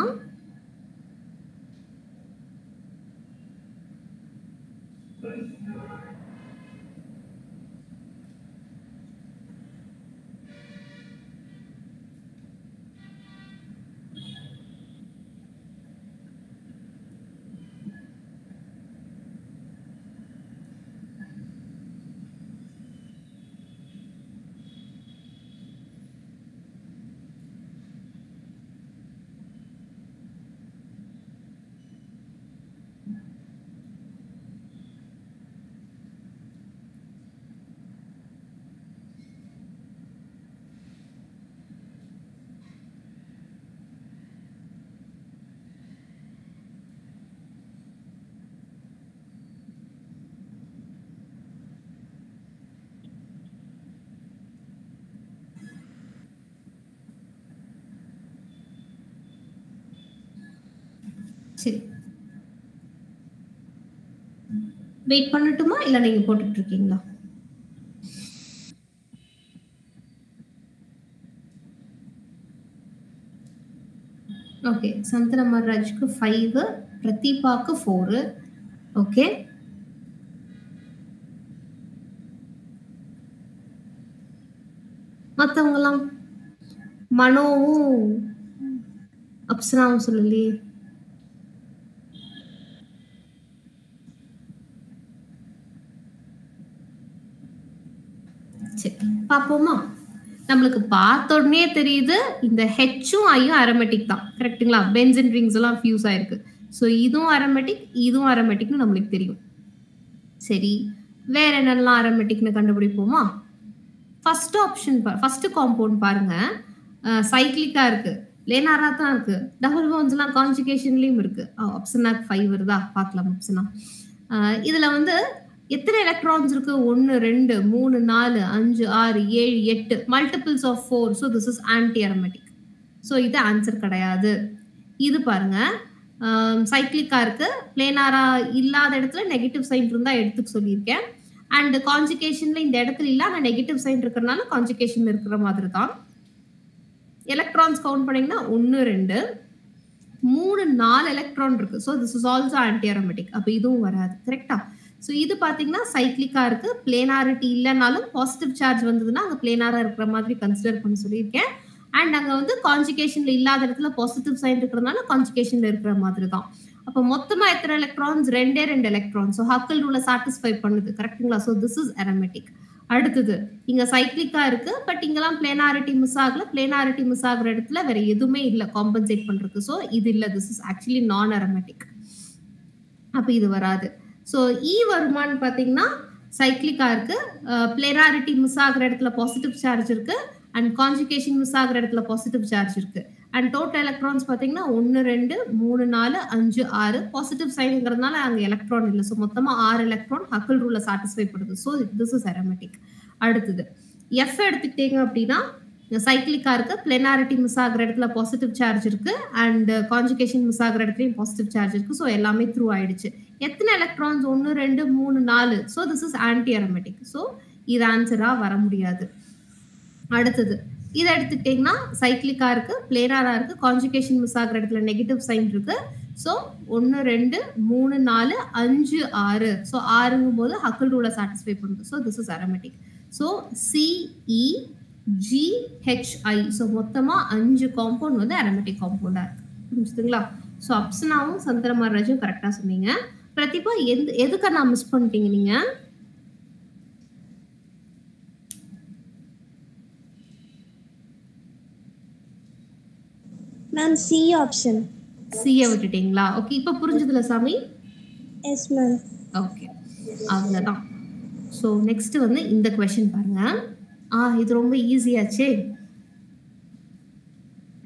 சரி. வெயிட் பண்ணட்டுமா இல்ல நீங்க போட்டுட்டு இருக்கீங்களா? ஓகே. சந்தனமராஜ்க்கு 5, பிரதீபாக்கு 4. ஓகே. மத்தவங்கலாம் மனோவும் அப்சராவும் சொல்லலையே. சரி பாப்போமா? நம்மளுக்கு பார்த்த உடனே தெரியுது இந்த ஹெச்சும் ஐயும் அரோமேட்டிக் தான். கரெக்ட்டுங்களா? பென்சீன் ரிங்ஸ் எல்லாம் ஃபியூஸ் ஆயிருக்கு. ஸோ இதுவும் அரோமேட்டிக், இதுவும் அரோமேட்டிக்னு நம்மளுக்கு தெரியும். சரி, வேற என்னெல்லாம் அரோமேட்டிக்னு கண்டுபிடிப்போமா? ஃபர்ஸ்ட் ஆப்ஷன் ஃபர்ஸ்ட் காம்பவுண்ட் பாருங்க. சைக்ளிக்கா இருக்கு, லேனாரா தான் இருக்கு, டபுள் பாண்ட்ஸ்லாம் கான்ஜுகேஷன்லயும் இருக்கு. ஆப்ஷனாக் 5 வருதா? பார்க்கலாம் ஆப்ஷனா. இதுல வந்து எத்தனை எலக்ட்ரான்ஸ் இருக்கு? 1 2 3 4 5 6 7 8 multiples of 4. So this is antiaromatic. So இது ஆன்சர் கிடையாது. இது பாருங்க, சைக்ளிக்கா இருக்கு, பிளேனாரா இல்லாத இடத்துல நெகட்டிவ் சைன் இருந்தா எடுத்துக்க சொல்லியிருக்கேன். அண்ட் கான்ஜுகேஷன்ல இந்த இடத்துல இல்ல, ஆனா நெகட்டிவ் சைன் இருக்கிறனால கான்ஜுகேஷன் இருக்கிற மாதிரி தான். எலக்ட்ரான்ஸ் கவுண்ட் பண்ணீங்கன்னா 1 2 3 4 எலக்ட்ரான் இருக்கு. So this is also anti aromatic. அப்ப இதுவும் வராது. கரெக்டா? ஸோ இது பாத்தீங்கன்னா சைக்ளிக்கா இருக்கு, பிளேனாரிட்டி இல்லைனாலும் பாசிட்டிவ் சார்ஜ் வந்ததுன்னா அங்க பிளேனாரா இருக்கிற மாதிரி கன்சிடர் பண்ணி சொல்லியிருக்கேன். அண்ட் அங்க வந்து கான்ஜுகேஷன்ல இல்லாத இடத்துல பாசிட்டிவ் சைன் இருக்கிறதுனால கான்ஜுகேஷன்ல இருக்கிற மாதிரி தான். அப்ப மொத்தமா எத்தனை எலக்ட்ரான்ஸ்? 2 எலக்ட்ரான்ஸ். ஸோ ஹக்கல் ரூலை சாட்டிஸ்ஃபை பண்ணுது. கரெக்ட்டுங்களா? So this is aromatic. அடுத்தது இங்க சைக்ளிக்கா இருக்கு, பட் இங்கெல்லாம் பிளேனாரிட்டி மிஸ் ஆகல. பிளேனாரிட்டி மிஸ் ஆகுற இடத்துல வேற எதுவுமே இல்ல காம்பன்சேட் பண்றதுக்கு. ஸோ இது இல்ல, திஸ் இஸ் ஆக்சுவலி நான் அரோமேட்டிக். அப்ப இது வராது. ஸோ இ வருமானு பாத்தீங்கன்னா சைக்ளிக்கா இருக்கு, பிளேனாரிட்டி மிஸ் ஆகுற இடத்துல பாசிட்டிவ் சார்ஜ் இருக்கு, அண்ட் கான்ஜுகேஷன் மிஸ் ஆகுற இடத்துல பாசிட்டிவ் சார்ஜ் இருக்கு. அண்ட் டோட்டல் எலக்ட்ரான்ஸ் பாத்தீங்கன்னா 1 2 3 4 5 6 பாசிட்டிவ் சைன்ங்கிறதுனால அங்க எலக்ட்ரான் இல்லை. ஸோ மொத்தமா 6 எலக்ட்ரான் ஹக்கல் ரூலை சாட்டிஸ்ஃபை பண்ணுது. So this is aromatic. அடுத்தது எஃப் எடுத்துக்கிட்டீங்க அப்படின்னா சைக்ளிக்கா இருக்கு, பிளேனாரிட்டி மிஸ் ஆகுற இடத்துல பாசிட்டிவ் சார்ஜ் இருக்கு, அண்ட் கான்ஜுகேஷன் மிஸ் ஆகுற இடத்துலயும் பாசிட்டிவ் சார்ஜ் இருக்கு. ஸோ எல்லாமே த்ரூ ஆயிடுச்சு. எத்தனை electrons? 1 2 3 4. So this is antiaromatic. So இது ஆன்சரா வர முடியாது. அடுத்தது இதை எடுத்துக்கிட்டீங்கன்னா சைக்ளிக்கா இருக்கு, பிளேனாரா இருக்கு, கான்ஜுகேஷன் மிஸ் ஆகுற இடத்துல நெகட்டிவ் சைன் இருக்கு. ஸோ 1 2 3 4 5 6. ஸோ 6ங்கும் போது ஹக்கல் ரூலை சாட்டிஸ்ஃபை பண்ணுது. So this is aromatic. So CEGHI. So மொத்தமா 5 காம்பவுண்ட் வந்து அரோமேட்டிக் காம்பவுண்டா இருக்கு. புரிஞ்சுதுங்களா? ஸோ அப்சனாவும் சந்திரமராஜும் கரெக்டா சொன்னீங்க. பிரதீபா எதுக்கு நான் மிஸ் பண்ணிட்டீங்க நீங்க? Ma'am C option. சியை விட்டுட்டீங்களா? ஓகே, இப்போ புரிஞ்சதுல சாமி? Yes ma'am. ஓகே, அவ்வளோதான். ஸோ நெக்ஸ்ட் வந்து இந்த கொஸ்டின் பாருங்க. இது ரொம்ப ஈஸியாச்சே.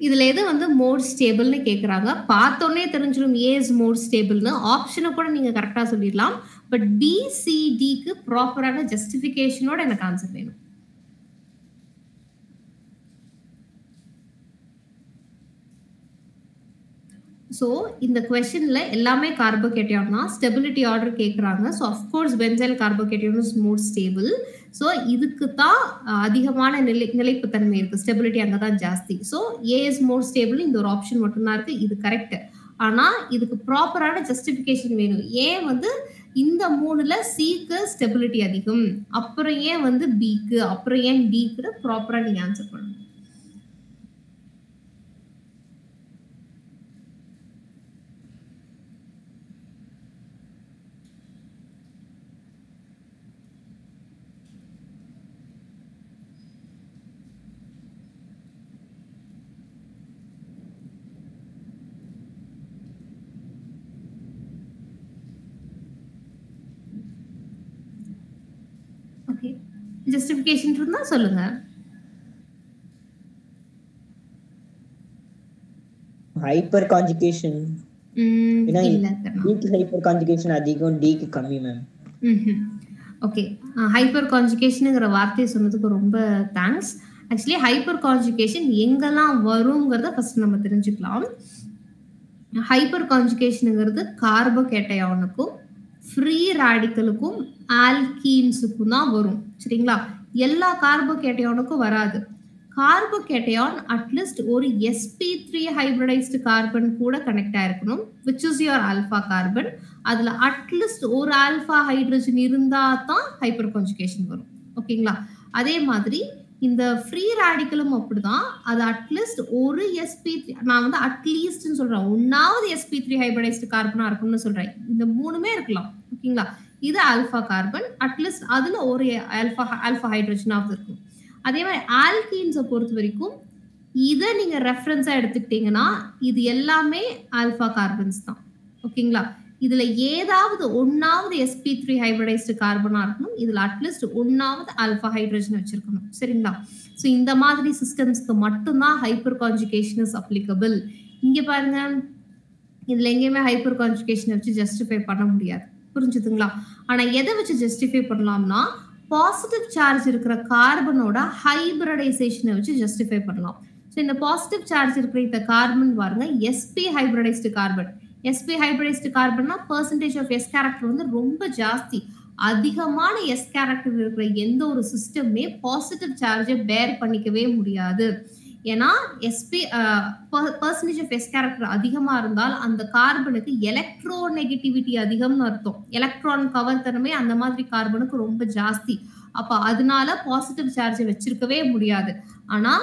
இதுல எது வந்து மோட் ஸ்டேபிள்னு கேக்குறாங்க. பார்த்தோன்னே தெரிஞ்சிடும் ஏ இஸ் மோட் ஸ்டேபிள்னு. ஆப்ஷனை கூட நீங்க கரெக்டா சொல்லிடலாம். பட் பிசிடிக்கு ப்ராப்பரான ஜஸ்டிஃபிகேஷனோட எனக்கு ஆன்சர் வேணும். ஸோ இந்த கொஸ்டின்ல எல்லாமே கார்போகேட்டியான் தான். ஸ்டெபிலிட்டி ஆர்டர் கேட்குறாங்க. So of course benzyl carbocation is more stable. So இதுக்கு தான் அதிகமான நிலைப்புத்தன்மை இருக்கு. ஸ்டெபிலிட்டி அங்கே தான் ஜாஸ்தி. So A is more stable. இந்த ஒரு ஆப்ஷன் மட்டும்தான் இருக்கு. இது கரெக்ட். ஆனா இதுக்கு ப்ராப்பரான ஜஸ்டிஃபிகேஷன் வேணும். ஏன் வந்து இந்த 3ல சிக்கு ஸ்டெபிலிட்டி அதிகம், அப்புறம் ஏன் வந்து பிக்கு, அப்புறம் ஏன் டிக்கு ப்ராப்பரா நீங்க ஆன்சர் பண்ணணும். ஓகே, ஜஸ்டிஃபிகேஷன் இருந்தா சொல்லுங்க. Hyper conjugation. ஏன்னா டிக்கு ஹைப்பர் கான்ஜுகேஷன் அதிகம், டிக்கு கம்மி மேம். ஓகே, ஹைப்பர் கான்ஜுகேஷனுங்கிற வார்த்தையை சொன்னதுக்கு ரொம்ப தேங்க்ஸ். ஆக்சுவலி ஹைப்பர் கான்ஜுகேஷன் எங்கெல்லாம் வருங்கிறத ஃபர்ஸ்ட் நம்ம தெரிஞ்சுக்கலாம். ஹைப்பர் கான்ஜுகேஷனுங்கிறது கார்போகேட்டையானுக்கும் ஃப்ரீ ரேடிக்கலுக்கும் ஆல்கீன்ஸுக்கும் தான் வரும். சரிங்களா? எல்லா கார்போகேட்டையானுக்கும் வராது. கார்போகேட்டையான் அட்லீஸ்ட் ஒரு sp3 ஹைபிரிடைஸ்டு கார்பன் கூட கனெக்ட் ஆயிருக்கணும், which is your alpha carbon. அதுல அட்லீஸ்ட் ஒரு ஆல்பா ஹைட்ரஜன் இருந்தா தான் ஹைப்பர் கான்ஜுகேஷன் வரும். ஓகேங்களா? அதே மாதிரி இந்த ஃப்ரீ ரேடிக்கலும் அப்படிதான். அது அட்லீஸ்ட் ஒரு sp3, நான் வந்து அட்லீஸ்ட்னு சொல்றேன், ஒன்னாவது sp3 ஹைபிரிடைஸ்டு கார்பனா இருக்கும்னு சொல்றேன். இந்த 3மே இருக்கலாம். ஓகேங்களா? இது ஆல்பா கார்பன், அட்லீஸ்ட் அதுல ஒரு ஆல்பா ஹைட்ரஜனாவது இருக்கும். அதே மாதிரி ஆல்கீன்ஸை பொறுத்த வரைக்கும் இதை நீங்க ரெஃபரன்ஸா எடுத்துக்கிட்டீங்கன்னா இது எல்லாமே ஆல்பா கார்பன்ஸ் தான். ஓகேங்களா? இதுல ஏதாவது ஒன்னாவது sp3 ஹைபிரிடைஸ்டு கார்பனா இருக்கணும். இதுல அட்லீஸ்ட் ஒன்னாவது ஆல்பா ஹைட்ரஜன் வச்சிருக்கணும். சரிங்களா? ஸோ இந்த மாதிரி சிஸ்டம்ஸ்க்கு மட்டும்தான் ஹைப்பர் கான்ஜுகேஷன் இஸ் அப்ளிகபிள். இங்க பாருங்க, இதுல எங்கேயுமே ஹைப்பர் கான்ஜுகேஷன் வச்சு ஜஸ்டிஃபை பண்ண முடியாது. புரிஞ்சுதுங்களா? ஆனா எதை வச்சு ஜஸ்டிஃபை பண்ணலாம்னா பாசிட்டிவ் சார்ஜ் இருக்கிற கார்பனோட ஹைபிரிடைசேஷனை வச்சு ஜஸ்டிஃபை பண்ணலாம். ஸோ இந்த பாசிட்டிவ் சார்ஜ் இருக்கிற இந்த கார்பன் பாருங்க sp hybridised carbon. sp hybridized கார்பன்னா பெர்சன்டேஜ் ஆஃப் s கேரக்டர் வந்து ரொம்ப ஜாஸ்தி. அதிகமான s கேரக்டர் இருக்கிற எந்த ஒரு சிஸ்டமே பாசிட்டிவ் சார்ஜை பேர் பண்ணிக்கவே முடியாது. ஏன்னா sp percentage of s character அதிகமா இருந்தால் அந்த கார்பனுக்கு எலக்ட்ரோ நெகட்டிவிட்டி அதிகம்னு அர்த்தம். எலக்ட்ரான் கவர் தன்மை அந்த மாதிரி கார்பனுக்கு ரொம்ப ஜாஸ்தி. அப்ப அதனால பாசிட்டிவ் சார்ஜை வச்சிருக்கவே முடியாது. ஆனா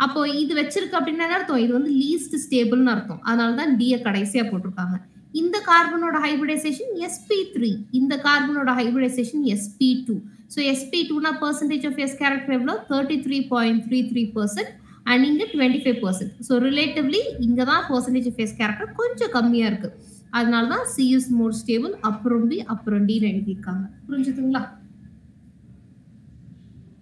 அப்போ இது வச்சிருக்கு அப்படின்னா அர்த்தம் இது வந்து லீஸ்ட் ஸ்டேபிள்னு அர்த்தம். அதனாலதான் டியை கடைசியா போட்டிருக்காங்க. இந்த கார்பனோட ஹைபிரிடைசேஷன் sp3, இந்த கார்பனோட ஹைபிரிடைசேஷன் sp2. ஸோ sp2னா பெர்சன்டேஜ் ஆஃப் s கேரக்டர் எவ்வளோ? 33.33%. அண்ட் இங்க 25%. ஸோ ரிலேட்டிவ்லி இங்க தான் பெர்சன்டேஜ் ஆஃப் s கேரக்டர் கொஞ்சம் கம்மியா இருக்கு. அதனால தான் c இஸ் மோர் ஸ்டேபிள், அப்புறம் b, அப்புறம் d எழுதியிருக்காங்க. புரிஞ்சுதுங்களா?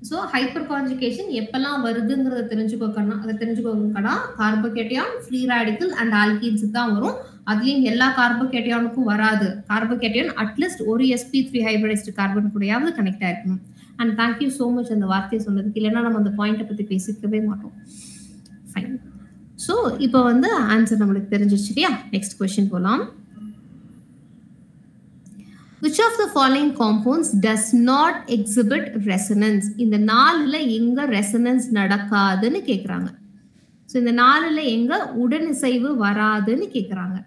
ஸோ ஹைப்பர் கான்ஜுகேஷன் எப்பெல்லாம் வருதுங்கிறத தெரிஞ்சுக்கோங்கன்னா கார்போகேட்டையான், ஃப்ரீ ரேடிக்கல் அண்ட் ஆல்கீன்ஸுக்கு தான் வரும். அதுலயும் எல்லா கார்போகேட்டையானுக்கும் வராது. கார்போகேட்டையான் அட்லீஸ்ட் ஒரு sp3 ஹைபிரிடைஸ்டு கார்பன் கூடயாவது கனெக்ட் ஆயிருக்கணும். அண்ட் தேங்க்யூ ஸோ மச் அந்த வார்த்தையை சொன்னதுக்கு. இல்லைன்னா நம்ம அந்த பாயிண்ட்டை பத்தி பேசிக்கவே மாட்டோம். ஃபைன். ஸோ இப்போ வந்து ஆன்சர் நம்மளுக்கு தெரிஞ்சிருச்சு இல்லையா? நெக்ஸ்ட் கொஸ்டின் போலாம். Which of the following compounds does not exhibit resonance? இந்த 4ல எங்க ரெசனன்ஸ் நடக்காதுன்னு கேக்குறாங்க. சோ இந்த 4ல எங்க உடனிசைவு வராதுன்னு கேக்குறாங்க.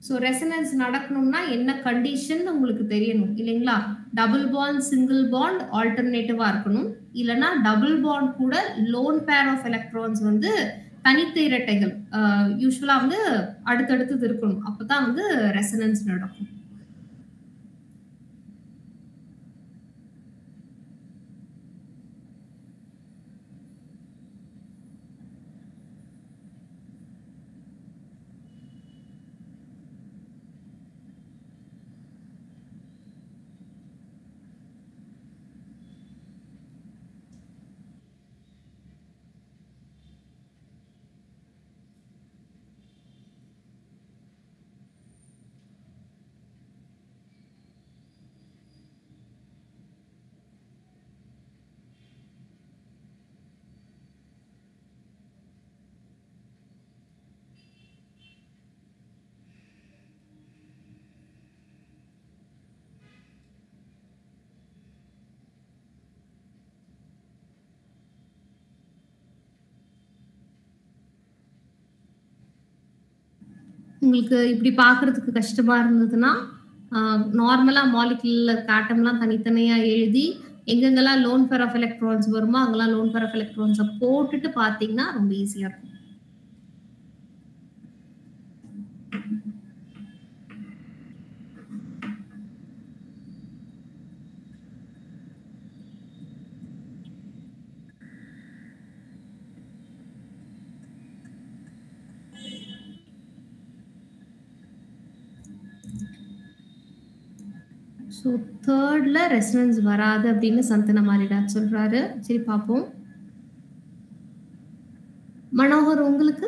சோ ரெசனன்ஸ் நடக்கணும்னா என்ன கண்டிஷன் உங்களுக்கு தெரியணும் இல்லைங்களா? டபுள் பாண்ட், சிங்கிள் பாண்ட் ஆல்டர்னேட்டிவா இருக்கணும். இல்லனா டபுள் பாண்ட் கூட லோன் பேர் ஆஃப் எலக்ட்ரான்ஸ் வந்து தனித்த இரட்டைகள் யூசுவலா வந்து அடுத்தடுத்து இருக்கணும். அப்பதான் வந்து ரெசனன்ஸ் நடக்கும். உங்களுக்கு இப்படி பார்க்கறதுக்கு கஷ்டமா இருந்ததுன்னா நார்மலா மாலிகுலர் ஆட்டம்லாம் தனித்தனியா எழுதி எங்கெங்கெல்லாம் லோன் பேர் ஆஃப் எலக்ட்ரான்ஸ் வருமோ அங்கெல்லாம் லோன் பேர் ஆஃப் எலக்ட்ரான்ஸை போட்டுட்டு பார்த்தீங்கன்னா ரொம்ப ஈஸியா இருக்கும். ஸோ தேர்ட்ல ரெசனன்ஸ் வராது அப்படின்னு சந்தன மாரிடாத் சொல்றாரு. சரி பார்ப்போம். மனோகர் உங்களுக்கு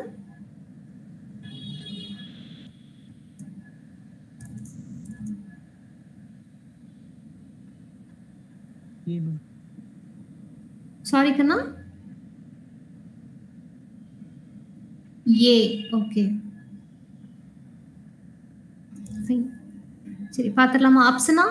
சாரி கண்ணா ஏ ஓகே சரி பார்த்துடலாமா? ஆப்ஷனா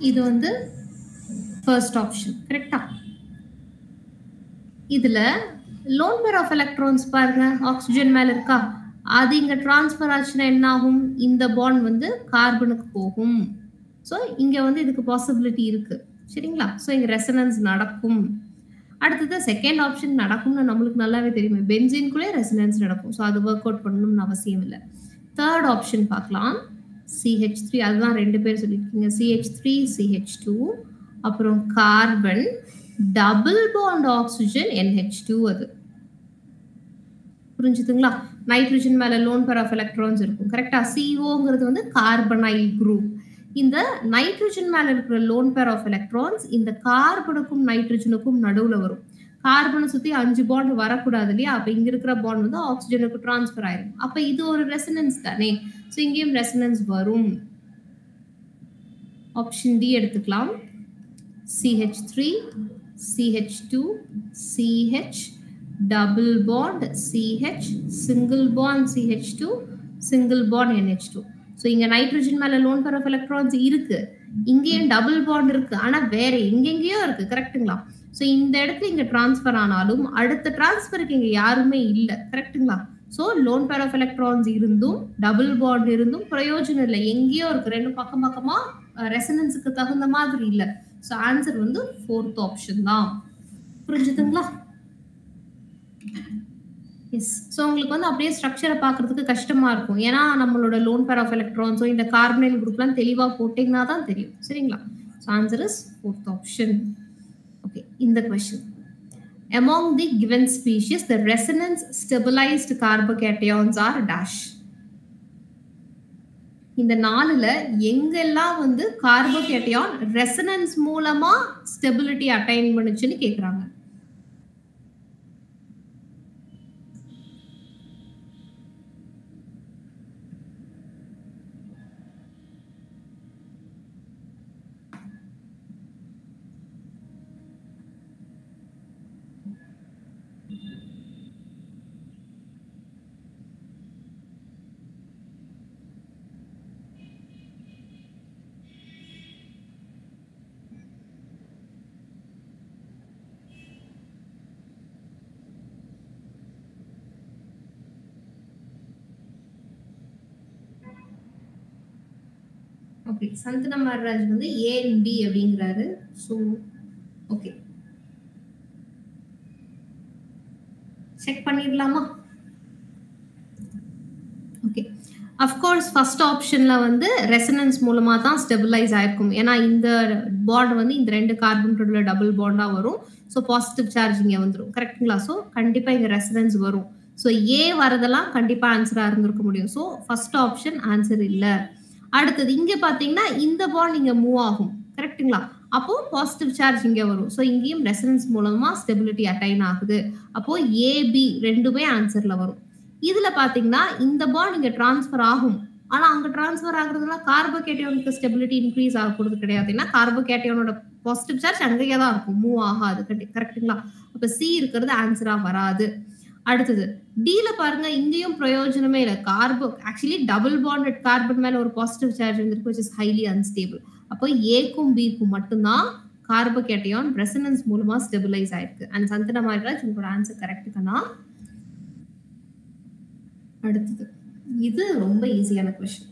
இது வந்து ஃபர்ஸ்ட் ஆப்ஷன் கரெக்டா? இதுல லோன் பேர் ஆஃப் எலக்ட்ரான்ஸ் பாருங்க, ஆக்சிஜன் மேல இருக்கா, அது இங்க டிரான்ஸ்ஃபர் ஆச்சுன்னா என்ன ஆகும்? இந்த பாண்ட் வந்து கார்பனுக்கு போகும். ஸோ இங்க வந்து இதுக்கு பாசிபிலிட்டி இருக்கு சரிங்களா? ஸோ இங்க ரெசனன்ஸ் நடக்கும். அடுத்தது செகண்ட் ஆப்ஷன் நடக்கும்னு நம்மளுக்கு நல்லாவே தெரியுமே, பென்சீன்குள்ளே ரெசனன்ஸ் நடக்கும். ஸோ அது ஒர்க் அவுட் பண்ணணும்னு அவசியம் இல்லை. தேர்ட் ஆப்ஷன் பார்க்கலாம். CH3 அதுதான் ரெண்டு பேர் சொல்லியிருக்கீங்க, CH3 CH2 அப்புறம் carbon double bond oxygen NH2. அது புரிஞ்சுதுங்களா? நைட்ரஜன் மேல லோன் பேர் ஆஃப் எலக்ட்ரான்ஸ் இருக்கும் கரெக்டா? CO வந்து கார்பனைல் குரூப். இந்த நைட்ரஜன் மேல இருக்கிற லோன் பேர் ஆஃப் எலக்ட்ரான்ஸ் இந்த கார்பனுக்கும் நைட்ரஜனுக்கும் நடுவுல வரும். கார்பனை சுத்தி 5 பாண்ட் வரக்கூடாது இல்லையா? அப்ப இங்க இருக்கிற பாண்ட் வந்து ஆக்சிஜனுக்கு டிரான்ஸ்ஃபர் ஆயிரும். அப்ப இது ஒரு ரெசனன்ஸ் தானே? ஸோ இங்கேயும் ரெசனன்ஸ் வரும். ஆப்ஷன் டி எடுத்துக்கலாம். CH3 CH2 CH double bond CH single bond CH2 single bond NH2. So இங்க நைட்ரஜன் மேல லோன் பேர் ஆஃப் எலக்ட்ரான்ஸ் இருக்கு, இங்கேயும் டபுள் பாண்ட் இருக்கு, ஆனா வேற எங்கெங்கேயோ இருக்கு கரெக்ட்டுங்களா? ஸோ இந்த இடத்துல இங்க டிரான்ஸ்ஃபர் ஆனாலும் அடுத்த டிரான்ஸ்ஃபருக்கு இங்க யாருமே இல்லை கரெக்ட்டுங்களா? So lone pair of electrons இருந்தும் டபுள் பாண்ட் இருந்தும் பிரயோஜனம் இல்லை, எங்கேயோ இருக்கு, ரெண்டு பக்கம் பக்கமா ரெசனன்ஸுக்கு தகுந்த மாதிரி இல்லை. ஸோ ஆன்சர் வந்து ஃபோர்த் ஆப்ஷன் தான். புரிஞ்சுதுங்களா? எஸ். ஸோ உங்களுக்கு வந்து அப்படியே ஸ்ட்ரக்சரை பார்க்கறதுக்கு கஷ்டமா இருக்கும், ஏன்னா நம்மளோட லோன் பேர் ஆஃப் எலக்ட்ரான்ஸோ இந்த கார்பனைல் குரூப்லாம் தெளிவாக போட்டிங்கன்னா தான் தெரியும் சரிங்களா? So answer is fourth option. Okay, இந்த question among the given species the resonance stabilized carbocations are dash. இந்த நாலுல எங்கெல்லாம் வந்து கார்போகேட்டையான் ரெசனன்ஸ் மூலமா ஸ்டெபிலிட்டி அட்டைன் பண்ணுச்சுன்னு கேக்குறாங்க. ஓகே, சந்தன மகாராஜ் வந்து A and B அப்படிங்கிறாரு. ஸோ ஓகே, செக் பண்ணிடலாமா? ஓகே, அஃப்கோர்ஸ் ஃபர்ஸ்ட் ஆப்ஷன்ல வந்து ரெசனன்ஸ் மூலமா தான் ஸ்டெபிலைஸ் ஆயிருக்கும், ஏன்னா இந்த பாண்ட் வந்து இந்த ரெண்டு கார்பன் டபுள் பாண்டா வரும். ஸோ பாசிட்டிவ் சார்ஜ் இங்க வந்துடும் கரெக்டுங்களா? ஸோ கண்டிப்பா இங்க ரெசனன்ஸ் வரும். ஸோ ஏ வரதெல்லாம் கண்டிப்பா ஆன்சரா இருந்திருக்க முடியும். ஸோ ஃபர்ஸ்ட் ஆப்ஷன் ஆன்சர் இல்லை. அடுத்தது இங்க பாத்தீங்கன்னா இந்த பாண்ட் இங்க மூவ் ஆகும் கரெக்ட்டுங்களா? அப்போ பாசிட்டிவ் சார்ஜ் இங்க வரும். ஸோ இங்கேயும் ரெசனன்ஸ் மூலமா ஸ்டெபிலிட்டி அட்டைன் ஆகுது. அப்போ ஏபி ரெண்டுமே ஆன்சர்ல வரும். இதுல பாத்தீங்கன்னா இந்த பாண்ட் இங்க டிரான்ஸ்ஃபர் ஆகும், ஆனா அங்க டிரான்ஸ்ஃபர் ஆகுறதுல கார்போகேட்டையானுக்கு ஸ்டெபிலிட்டி இன்க்ரீஸ் ஆகக்கூடாது கிடையாது, ஏன்னா கார்போகேட்டையானோட பாசிட்டிவ் சார்ஜ் அங்கேயே தான் இருக்கும், மூவ் ஆகாது கரெக்ட்டுங்களா? அப்ப சி இருக்கிறது ஆன்சரா வராது. அடுத்தது டில பாருங்க, இங்கேயும் பிரயோஜனமே இல்லை. ஆக்சுவலி டபுள் பாண்டட் கார்பன் மேல ஒரு பாசிட்டிவ் சார்ஜ் இருந்திருக்கு, which is highly unstable. அப்போ ஏக்கும் பிக்கும் மட்டும்தான் கார்போகேட்டையான் ரெசனன்ஸ் மூலமா ஸ்டெபிலைஸ் ஆயிருக்கு. அண்ட் சந்தன மாரிராஜ் உங்களோட ஆன்சர் கரெக்ட் தானா? அடுத்தது இது ரொம்ப ஈஸியான கொஸ்டின்.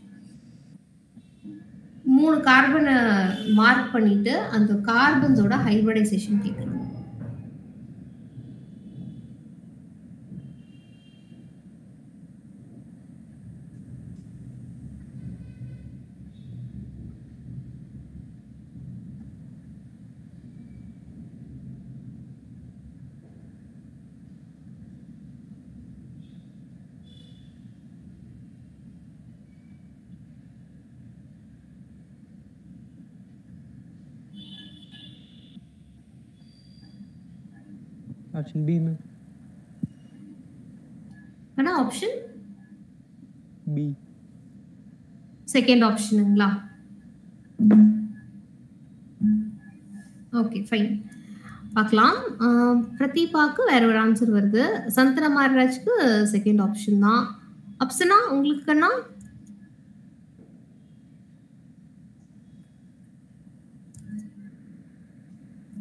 3 கார்பனை மார்க் பண்ணிட்டு அந்த கார்பன்ஸோட ஹைபிரிடைசேஷன் கேட்குறாங்க. Option B ma'am. ஆனா ஆப்ஷன் பி செகண்ட் ஆப்ஷனுங்களா? ஓகே ஃபைன், பார்க்கலாம். பிரதீபாக்கு வேற ஒரு ஆன்சர் வருது. சந்தன மாரிராஜ்க்கு செகண்ட் ஆப்ஷன் தான். அப்சனா உங்களுக்கு அண்ணா?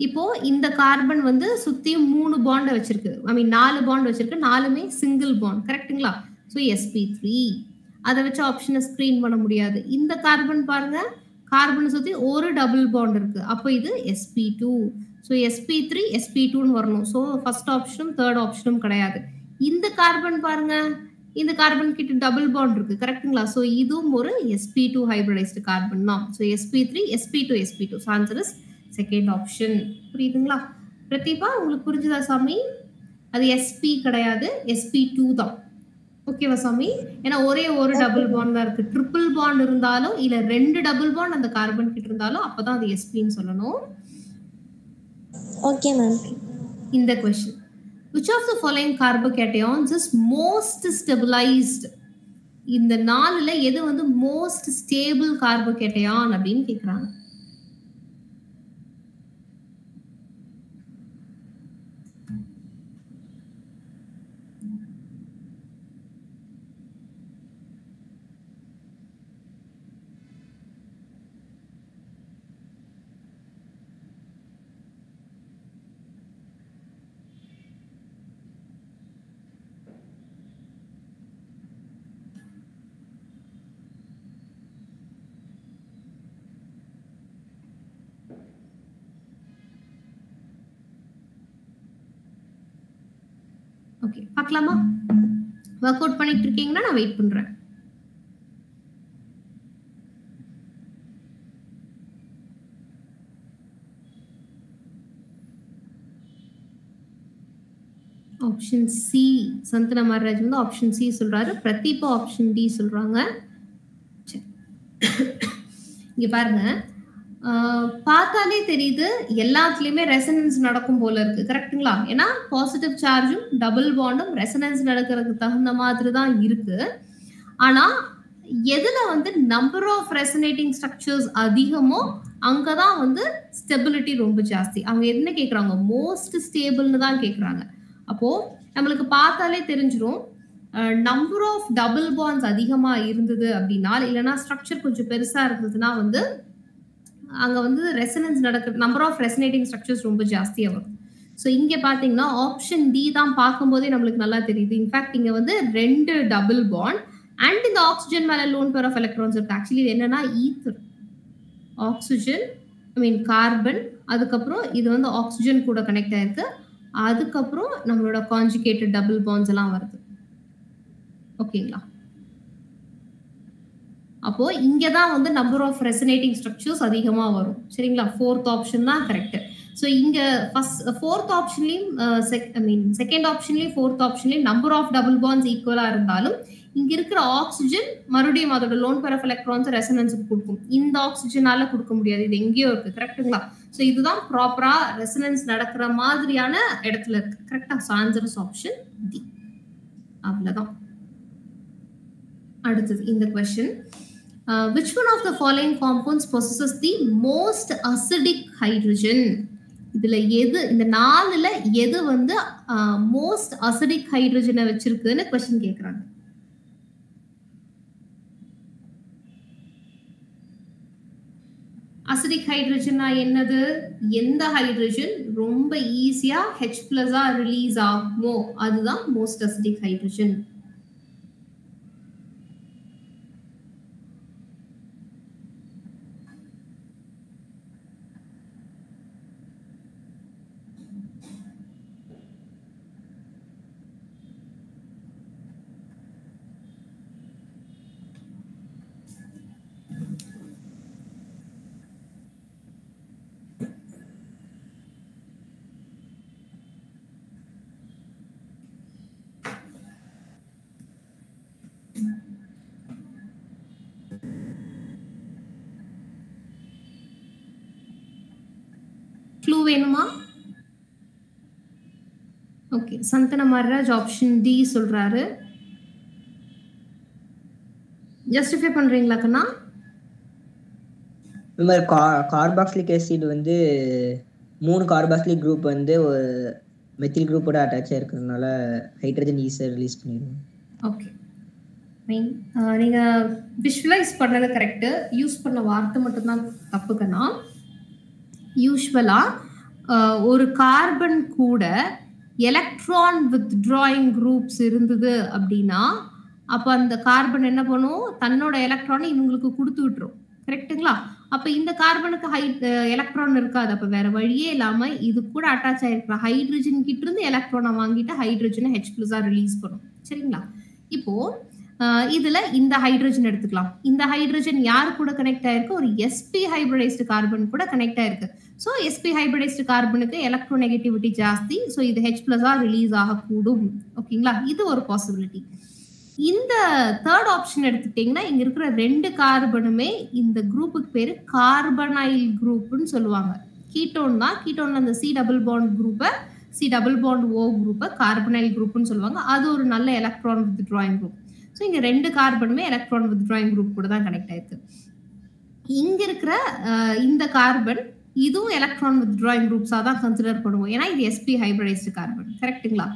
இப்போ இந்த கார்பன் வந்து சுத்தியும் 3 பாண்ட் வச்சிருக்கு, ஐ மீன் 4 பாண்ட் வச்சிருக்கு, 4மே சிங்கிள் பாண்ட், கரெக்ட்டுங்களா? ஸோ sp3 அதை வச்சு ஆப்ஷனை ஸ்கிரீன் பண்ண முடியாது. இந்த கார்பன் பாருங்க, கார்பனை சுத்தி ஒரு டபுள் பாண்ட் இருக்கு, அப்போ இது sp2. ஸோ sp3 sp2ன்னு வரணும். ஸோ ஃபர்ஸ்ட் ஆப்ஷனும் தேர்ட் ஆப்ஷனும் கிடையாது. இந்த கார்பன் பாருங்க, இந்த கார்பன் கிட்ட டபுள் பாண்ட் இருக்கு, கரெக்ட்டுங்களா? ஸோ இதுவும் ஒரு sp2 ஹைபிரிடைஸ்டு கார்பன் தான். So sp3 sp2 sp2. So answer is second option. புரியுதுங்களா பிரதீபா? உங்களுக்கு புரிஞ்சுதா சாமி? அது sp கிடையாது, sp2 தான். ஓகேவா சாமி? ஏன்னா ஒரே ஒரு டபுள் பாண்ட் தான் இருக்கு. ட்ரிபிள் பாண்ட் இருந்தாலும் இல்ல 2 டபுள் பாண்ட் அந்த கார்பன் கிட்ட இருந்தாலும் அப்பதான் அது sp-ன்னு சொல்லணும். Okay ma'am. இந்த question, which of the following carbocations is most stabilized? இந்த 4ல எது வந்து most stable carbocation அப்படின்னு கேக்குறாங்க. ஓகே பார்க்கலாமா? ஒர்க் அவுட் பண்ணிட்டு இருக்கீங்கன்னா நான் வெயிட் பண்றேன். ஆப்ஷன் சி சந்தன மாரிராஜ் வந்து ஆப்ஷன் சி சொல்றாரு, பிரதீபா ஆப்ஷன் டி சொல்றாங்க. இங்க பாருங்க, பார்த்தாலே தெரியுது எல்லாத்துலயுமே ரெசனன்ஸ் நடக்கும் போல இருக்கு, கரெக்ட்டுங்களா? ஏன்னா பாசிட்டிவ் சார்ஜும் டபுள் பாண்டும் ரெசனன்ஸ் நடக்கிறதுக்கு தகுந்த மாதிரி தான் இருக்கு. ஆனா எதுல வந்து நம்பர் ஆஃப் ரெசனேட்டிங் ஸ்ட்ரக்சர்ஸ் அதிகமோ அங்கதான் வந்து ஸ்டெபிலிட்டி ரொம்ப ஜாஸ்தி. அவங்க என்ன கேக்குறாங்க? மோஸ்ட் ஸ்டேபிள்னு தான் கேக்குறாங்க. அப்போ நம்மளுக்கு பார்த்தாலே தெரிஞ்சிடும், நம்பர் ஆஃப் டபுள் பாண்ட்ஸ் அதிகமா இருந்தது அப்படின்னா, இல்லைன்னா ஸ்ட்ரக்சர் கொஞ்சம் பெருசா இருந்ததுன்னா வந்து அங்க வந்து ரெசனன்ஸ் நடக்கிற நம்பர் ஆஃப் ரெசனேட்டிங் ஸ்ட்ரக்சர்ஸ் ரொம்ப ஜாஸ்தியா வரும். ஸோ இங்க பாத்தீங்கன்னா ஆப்ஷன் டி தான் பார்க்கும்போதே நம்மளுக்கு நல்லா தெரியுது. இன்ஃபேக்ட் இங்க வந்து 2 டபுள் பாண்ட் அண்ட் இந்த ஆக்சிஜன் மேல லோன் பேர் ஆஃப் எலக்ட்ரான்ஸ் இருக்கு. ஆக்சுவலி இது என்னன்னா ஈத்தர், ஆக்சிஜன், ஐ மீன் கார்பன், அதுக்கப்புறம் இது வந்து ஆக்சிஜன் கூட கனெக்ட் ஆயிருக்கு, அதுக்கப்புறம் நம்மளோட கான்ஜுகேட்டட் டபுள் பாண்ட்ஸ் எல்லாம் வருது. ஓகேங்களா? அப்போ இங்கதான் வந்து நம்பர் ஆஃப் ரெசனேட்டிங் ஸ்ட்ரக்சர்ஸ் அதிகமா வரும். சரிங்களா? ஃபோர்த் ஆப்ஷன் தான் கரெக்ட். ஸோ இங்க ஃபோர்த் ஆப்ஷன்லயும் ஐ மீன் செகண்ட் ஆப்ஷன்லயும் ஃபோர்த் ஆப்ஷன்லயும் நம்பர் ஆஃப் டபுள் பாண்ட்ஸ் ஈக்குவலா இருந்தாலும் இங்க இருக்கிற ஆக்சிஜன் மறுபடியும் அதோட லோன் பேர் ஆஃப் எலக்ட்ரான்ஸ் ரெசனன்ஸுக்கு கொடுக்கும். இந்த ஆக்சிஜனால கொடுக்க முடியாது, இது எங்கேயோ இருக்கு, கரெக்ட்டுங்களா? ஸோ இதுதான் ப்ராப்பரா ரெசனன்ஸ் நடக்கிற மாதிரியான இடத்துல இருக்கு, கரெக்டா? So answer is option D. அவ்வளவுதான். அடுத்தது இந்த question, which one of the following compounds possesses the most acidic hydrogen? இதுல எது இந்த 4ல எது வந்து மோஸ்ட் அசிடிக் ஹைட்ரஜனை வச்சிருக்குன்னு क्वेश्चन கேக்குறாங்க. அசிடிக் ஹைட்ரஜனா என்னது? எந்த ஹைட்ரஜன் ரொம்ப ஈஸியா H+ ரிலீஸ் ஆகுமோ அதுதான் மோஸ்ட் அசிடிக் ஹைட்ரஜன். க்ளூ வேணுமா? ஓகே, சந்தன மர்ராஜ் ஆப்ஷன் டி சொல்றாரு. ஜஸ்டிஃபை பண்றீங்களா கண்ணா? இந்த மாதிரி கார்பாக்சிலிக் ஆசிட் வந்து 3 கார்பாக்சிலிக் குரூப் வந்து மெத்தில் குரூப்போட அட்டாச் இருக்கிறதுனால ஹைட்ரஜன் ஈஸியாக ரிலீஸ் பண்ணிடுவோம். ஓகே, நீங்க விஷுவலைஸ் பண்ணது கரெக்ட். யூஸ் பண்ண வார்த்தை மட்டும்தான் தப்புக்கண்ணா. யூஸ்வலா ஒரு கார்பன் கூட எலக்ட்ரான் வித்ட்ராயிங் குரூப்ஸ் இருந்தது அப்படின்னா அப்ப அந்த கார்பன் என்ன பண்ணும்? தன்னோட எலக்ட்ரானை இவங்களுக்கு கொடுத்து விட்டுரும். கரெக்டுங்களா? அப்ப இந்த கார்பனுக்கு எலக்ட்ரான் இருக்காது. அப்ப வேற வழியே இல்லாம இது கூட அட்டாச் ஆயிருக்கிற ஹைட்ரஜன் கிட்ட இருந்து எலக்ட்ரானை வாங்கிட்டு ஹைட்ரஜனை H+ ரிலீஸ் பண்ணும். சரிங்களா? இப்போ இதுல இந்த ஹைட்ரஜன் எடுத்துக்கலாம். இந்த ஹைட்ரஜன் யார் கூட கனெக்ட் ஆயிருக்கு? ஒரு sp ஹைபிரிடைஸ்டு கார்பன் கூட கனெக்ட் ஆயிருக்கு. சோ sp ஹைபிரிடைஸ்டு கார்பனுக்கு எலக்ட்ரோநெகட்டிவிட்டி ஜாஸ்தி. சோ இது H+ ரிலீஸ் ஆகக்கூடும். ஓகேங்களா? இது ஒரு பாசிபிலிட்டி. இந்த தேர்ட் ஆப்ஷன் எடுத்துட்டீங்கன்னா இங்க இருக்கிற 2 கார்பனுமே இந்த குரூப்புக்கு பேரு கார்பனைல் குரூப்னு சொல்லுவாங்க. கீட்டோன் தான். கீட்டோன்ல அந்த C டபுள் பாண்ட் குரூப்பை C டபுள் பாண்ட் O குரூப்பை கார்பனைல் குரூப்னு சொல்லுவாங்க. அது ஒரு நல்ல எலக்ட்ரான் வித்ட்ராயிங் குரூப். ஸோ இங்க 2 கார்பனுமே எலக்ட்ரான் வித்ட்ராயிங் குரூப் கூட தான் கனெக்ட் ஆயிருக்கு. இங்க இருக்கிற இந்த கார்பன் இதுவும் எலக்ட்ரான் வித்ட்ராயிங் குரூப்ஸா தான் கன்சிடர் பண்ணுவோம். ஏன்னா இது sp ஹைபிரிடைஸ்டு கார்பன். கரெக்ட்டுங்களா?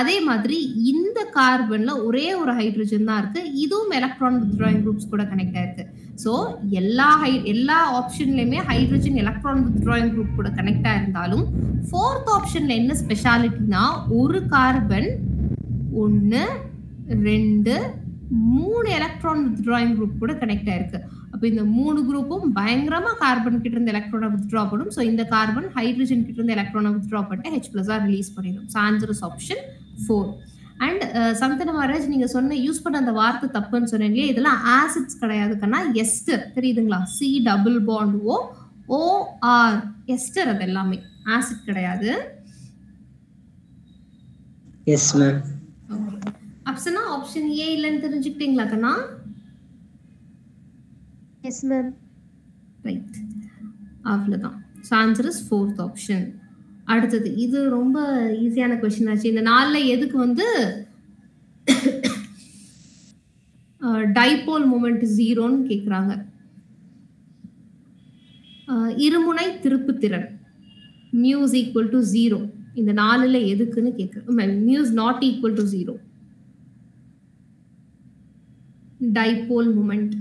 அதே மாதிரி இந்த கார்பன்ல ஒரே ஒரு ஹைட்ரஜன் தான் இருக்கு. இதுவும் எலக்ட்ரான் வித்ட்ராயிங் குரூப்ஸ் கூட கனெக்ட் ஆயிருக்கு. ஸோ எல்லா ஆப்ஷன்லயுமே ஹைட்ரஜன் எலக்ட்ரான் வித்ட்ராயிங் குரூப் கூட கனெக்ட் ஆயிருந்தாலும் 4th ஆப்ஷன்ல என்ன ஸ்பெஷாலிட்டினா ஒரு கார்பன் 1 2 3 எலக்ட்ரான் வித்ட்ராயிங் குரூப் கூட கனெக்ட் ஆயிருக்கு. அப்ப இந்த 3 குரூப்பும் பயங்கரமா கார்பன் கிட்ட இருந்து எலக்ட்ரானை வித்ட்ரா பண்ணும். சோ இந்த கார்பன் ஹைட்ரஜன் கிட்ட இருந்து எலக்ட்ரானை வித்ட்ரா பண்ணிட்டு H+ ரிலீஸ் பண்ணிடும். So answer is option 4. And சந்தன மகாராஜ் நீங்க யூஸ் பண்ண அந்த வார்த்தை தப்புன்னு சொன்னீங்க. இதெல்லாம் ஆசிட்ஸ் கிடையாது கண்ணா, எஸ்டர். தெரியுதுங்களா? C double bond O OR ester. அது எல்லாமே ஆசிட் கிடையாது. Yes ma'am. ஆப்ஷனா ஆப்ஷன் ஏ இல்லன்னு தெரிஞ்சுக்கிட்டீங்களா கண்ணா? Yes ma'am. ரைட், அவ்வளவுதான். So answer is 4th option. அடுத்தது இது ரொம்ப ஈஸியான கொஸ்டின் ஆச்சு. இந்த 4ல எதுக்கு வந்து டைபோல் மூமெண்ட் 0ன்னு கேக்குறாங்க. இருமுனை திருப்பு திறன் mu is equal to 0. இந்த 4ல எதுக்குன்னு கேக்குறேன். mu is not equal to 0. Dipole moment.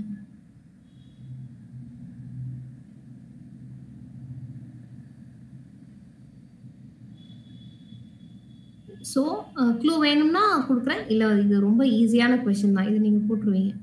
So clue வேணும்னா கொடுக்குறேன். இல்லை இது ரொம்ப ஈஸியான கொஸ்டின் தான், இது நீங்கள் போட்டுருவீங்க.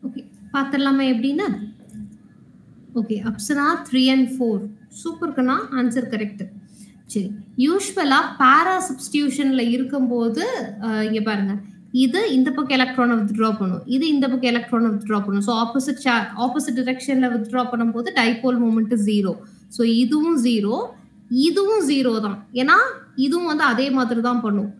ஓகே, பார்த்துடலாமா எப்படின்னா? ஓகே, அப்சனா 3 and 4. சூப்பர் கண்ணா, ஆன்சர் கரெக்ட். சரி, யூஸ்வலா பாரா சப்ஸ்டிடியூஷன்ல இருக்கும்போது இங்க பாருங்க, இது இந்த பக்கம் எலக்ட்ரானை வித்ட்ரா பண்ணும், இது இந்த பக்கம் எலக்ட்ரானை வித்ட்ரா பண்ணும். ஸோ ஆப்போசிட் டிரெக்ஷன்ல வித்ட்ரா பண்ணும்போது டைபோல் மூமெண்ட் 0. ஸோ இதுவும் 0, இதுவும் 0 தான். ஏன்னா இதுவும் வந்து அதே மாதிரி தான் பண்ணும்,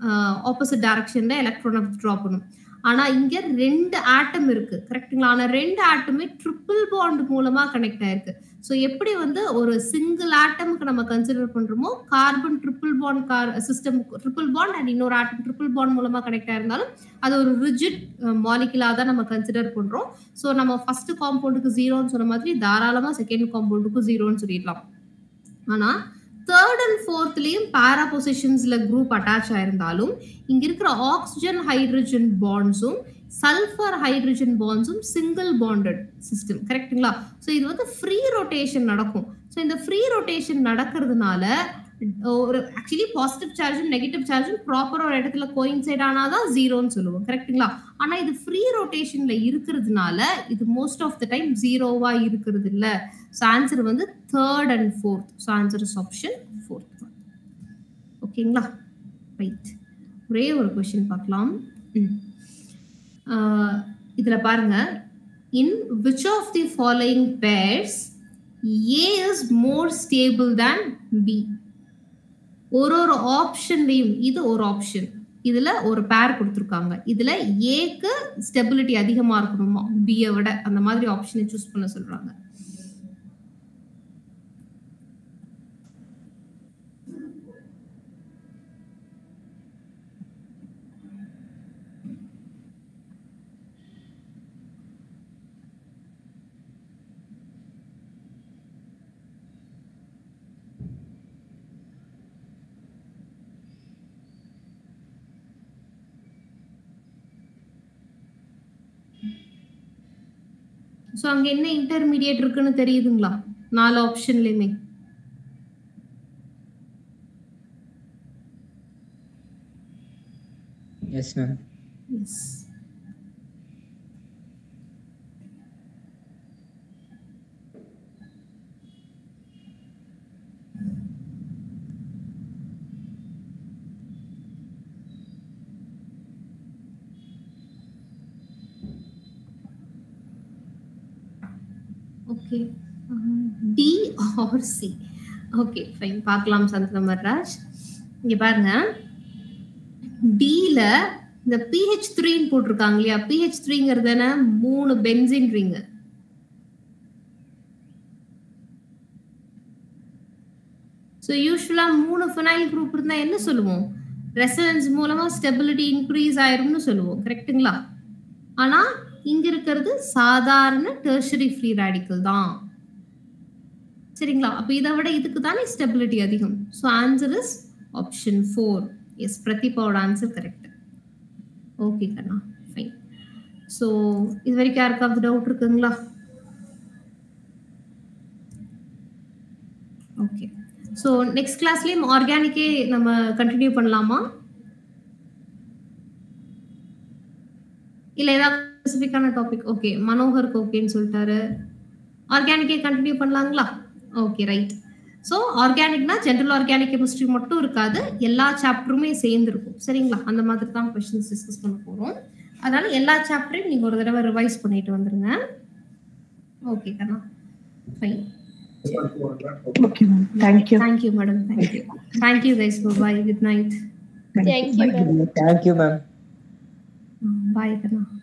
ஆப்போசிட் டைரக்ஷன்ல எலக்ட்ரானை வித்ட்ரா பண்ணும். ஆனா இங்க 2 ஆட்டம் இருக்கு, கரெக்ட்டுங்களா? ஆனா 2 ஆட்டமே ட்ரிபிள் பாண்ட் மூலமா கனெக்ட் ஆயிருக்கு. ஸோ எப்படி வந்து ஒரு சிங்கிள் ஆட்டமுக்கு நம்ம கன்சிடர் பண்றோமோ, carbon triple bond system triple bond and இன்னொரு ஆட்டம் ட்ரிபிள் பாண்ட் மூலமா கனெக்ட் ஆயிருந்தாலும் அது ஒரு ரிஜிட் மாலிகுலா தான் நம்ம கன்சிடர் பண்றோம். ஸோ நம்ம ஃபர்ஸ்ட் காம்பவுண்டுக்கு 0ன்னு சொன்ன மாதிரி தாராளமா செகண்ட் காம்பவுண்டுக்கு 0ன்னு சொல்லிடலாம். ஆனா தேர்ட் அண்ட் ஃபோர்த்லயும் பாரா பொசிஷன்ஸ்ல குரூப் அட்டாச் ஆயிருந்தாலும் இங்க இருக்கிற ஆக்சிஜன் ஹைட்ரஜன் பாண்ட்ஸும் சல்ஃபர் ஹைட்ரஜன் பாண்ட்ஸும் சிங்கிள் பாண்டட் சிஸ்டம், கரெக்ட்டுங்களா? ஸோ இது வந்து ஃப்ரீ ரொட்டேஷன் நடக்கும். ஸோ இந்த ஃப்ரீ ரொட்டேஷன் நடக்கிறதுனால ஒரு ஆக்சுவலி பாசிட்டிவ் சார்ஜும் நெகட்டிவ் சார்ஜும் ப்ராப்பரா ஒரு இடத்துல கோயின்சைட் ஆனாதான் 0ன்னு சொல்லுவோம், கரெக்ட்டுங்களா? ஆனா இது ஃப்ரீ ரொட்டேஷன்ல இருக்கிறதுனால இது மோஸ்ட் ஆஃப் த டைம் 0வா இருக்கிறது இல்ல. ஸோ ஆன்சர் வந்து third and fourth. So answer is option 4. ஓகேங்களா? ரைட், ஒரே ஒரு கொஸ்டின் பார்க்கலாம். இதுல பாருங்க, இன் which of the following pairs A is more stable than B? ஒரு ஆப்ஷன்லயும் இது ஒரு ஆப்ஷன், இதுல ஒரு பேர் கொடுத்திருக்காங்க, இதுல ஏக்கு ஸ்டெபிலிட்டி அதிகமா இருக்கணுமா பியை விட, அந்த மாதிரி ஆப்ஷனை சூஸ் பண்ண சொல்றாங்க. ஸோ அங்க என்ன இன்டர்மீடியேட் இருக்குன்னு தெரியுதுங்களா 4 ஆப்ஷன்லயுமே? Yes ma'am. Yes. Okay, D or C? Okay fine, பார்க்கலாம் சந்திரமர்ராஜ். இங்க பாருங்க, டில இந்த PH3 போட்டிருக்காங்க இல்லையா? PH3ங்கிறது என்ன? 3 பென்சின் ரிங். ஸோ யூஸ்வலா 3 ஃபினைல் குரூப் இருந்தா என்ன சொல்லுவோம்? ரெசனன்ஸ் மூலமா ஸ்டெபிலிட்டி இன்க்ரீஸ் ஆயிரும்னு சொல்லுவோம், கரெக்ட்டுங்களா? ஆனா இங்க இருக்கிறது சாதாரண டெர்ஷரி ஃப்ரீ ரேடிக்கல் தான், சரிங்களா? அப்ப இதை விட இதுக்கு தானே ஸ்டெபிலிட்டி அதிகம். So answer is option 4. Yes, பிரதீபாவோட ஆன்சர் கரெக்ட். ஓகே கண்ணா, ஃபைன். ஸோ இது வரைக்கும் யாருக்காவது டவுட் இருக்குங்களா? ஓகே, ஸோ நெக்ஸ்ட் கிளாஸ்லயும் ஆர்கானிக்கே நம்ம கண்டினியூ பண்ணலாமா, இல்ல ஏதாவது ஸ்பெசிஃபிக்கான டாபிக்? ஓகே, மனோகருக்கு ஓகேன்னு சொல்லிட்டாரு. ஆர்கானிக்கே கண்டினியூ பண்ணலாங்களா? Okay right. ஸோ ஆர்கானிக்னா ஜென்ரல் ஆர்கானிக் கெமிஸ்ட்ரி மட்டும் இருக்காது, எல்லா சாப்டருமே சேர்ந்து இருக்கும், சரிங்களா? அந்த மாதிரி தான் கொஸ்டின்ஸ் டிஸ்கஸ் பண்ண போறோம். அதனால எல்லா சாப்டரையும் நீங்க ஒரு தடவை ரிவைஸ் பண்ணிட்டு வந்துருங்க. ஓகே கண்ணா, fine. Okay, ma'am. Thank you. Thank you, madam. Thank you. Thank you, guys. Bye. Good night. Thank you, ma'am. Thank you, ma'am. Bye, Kana.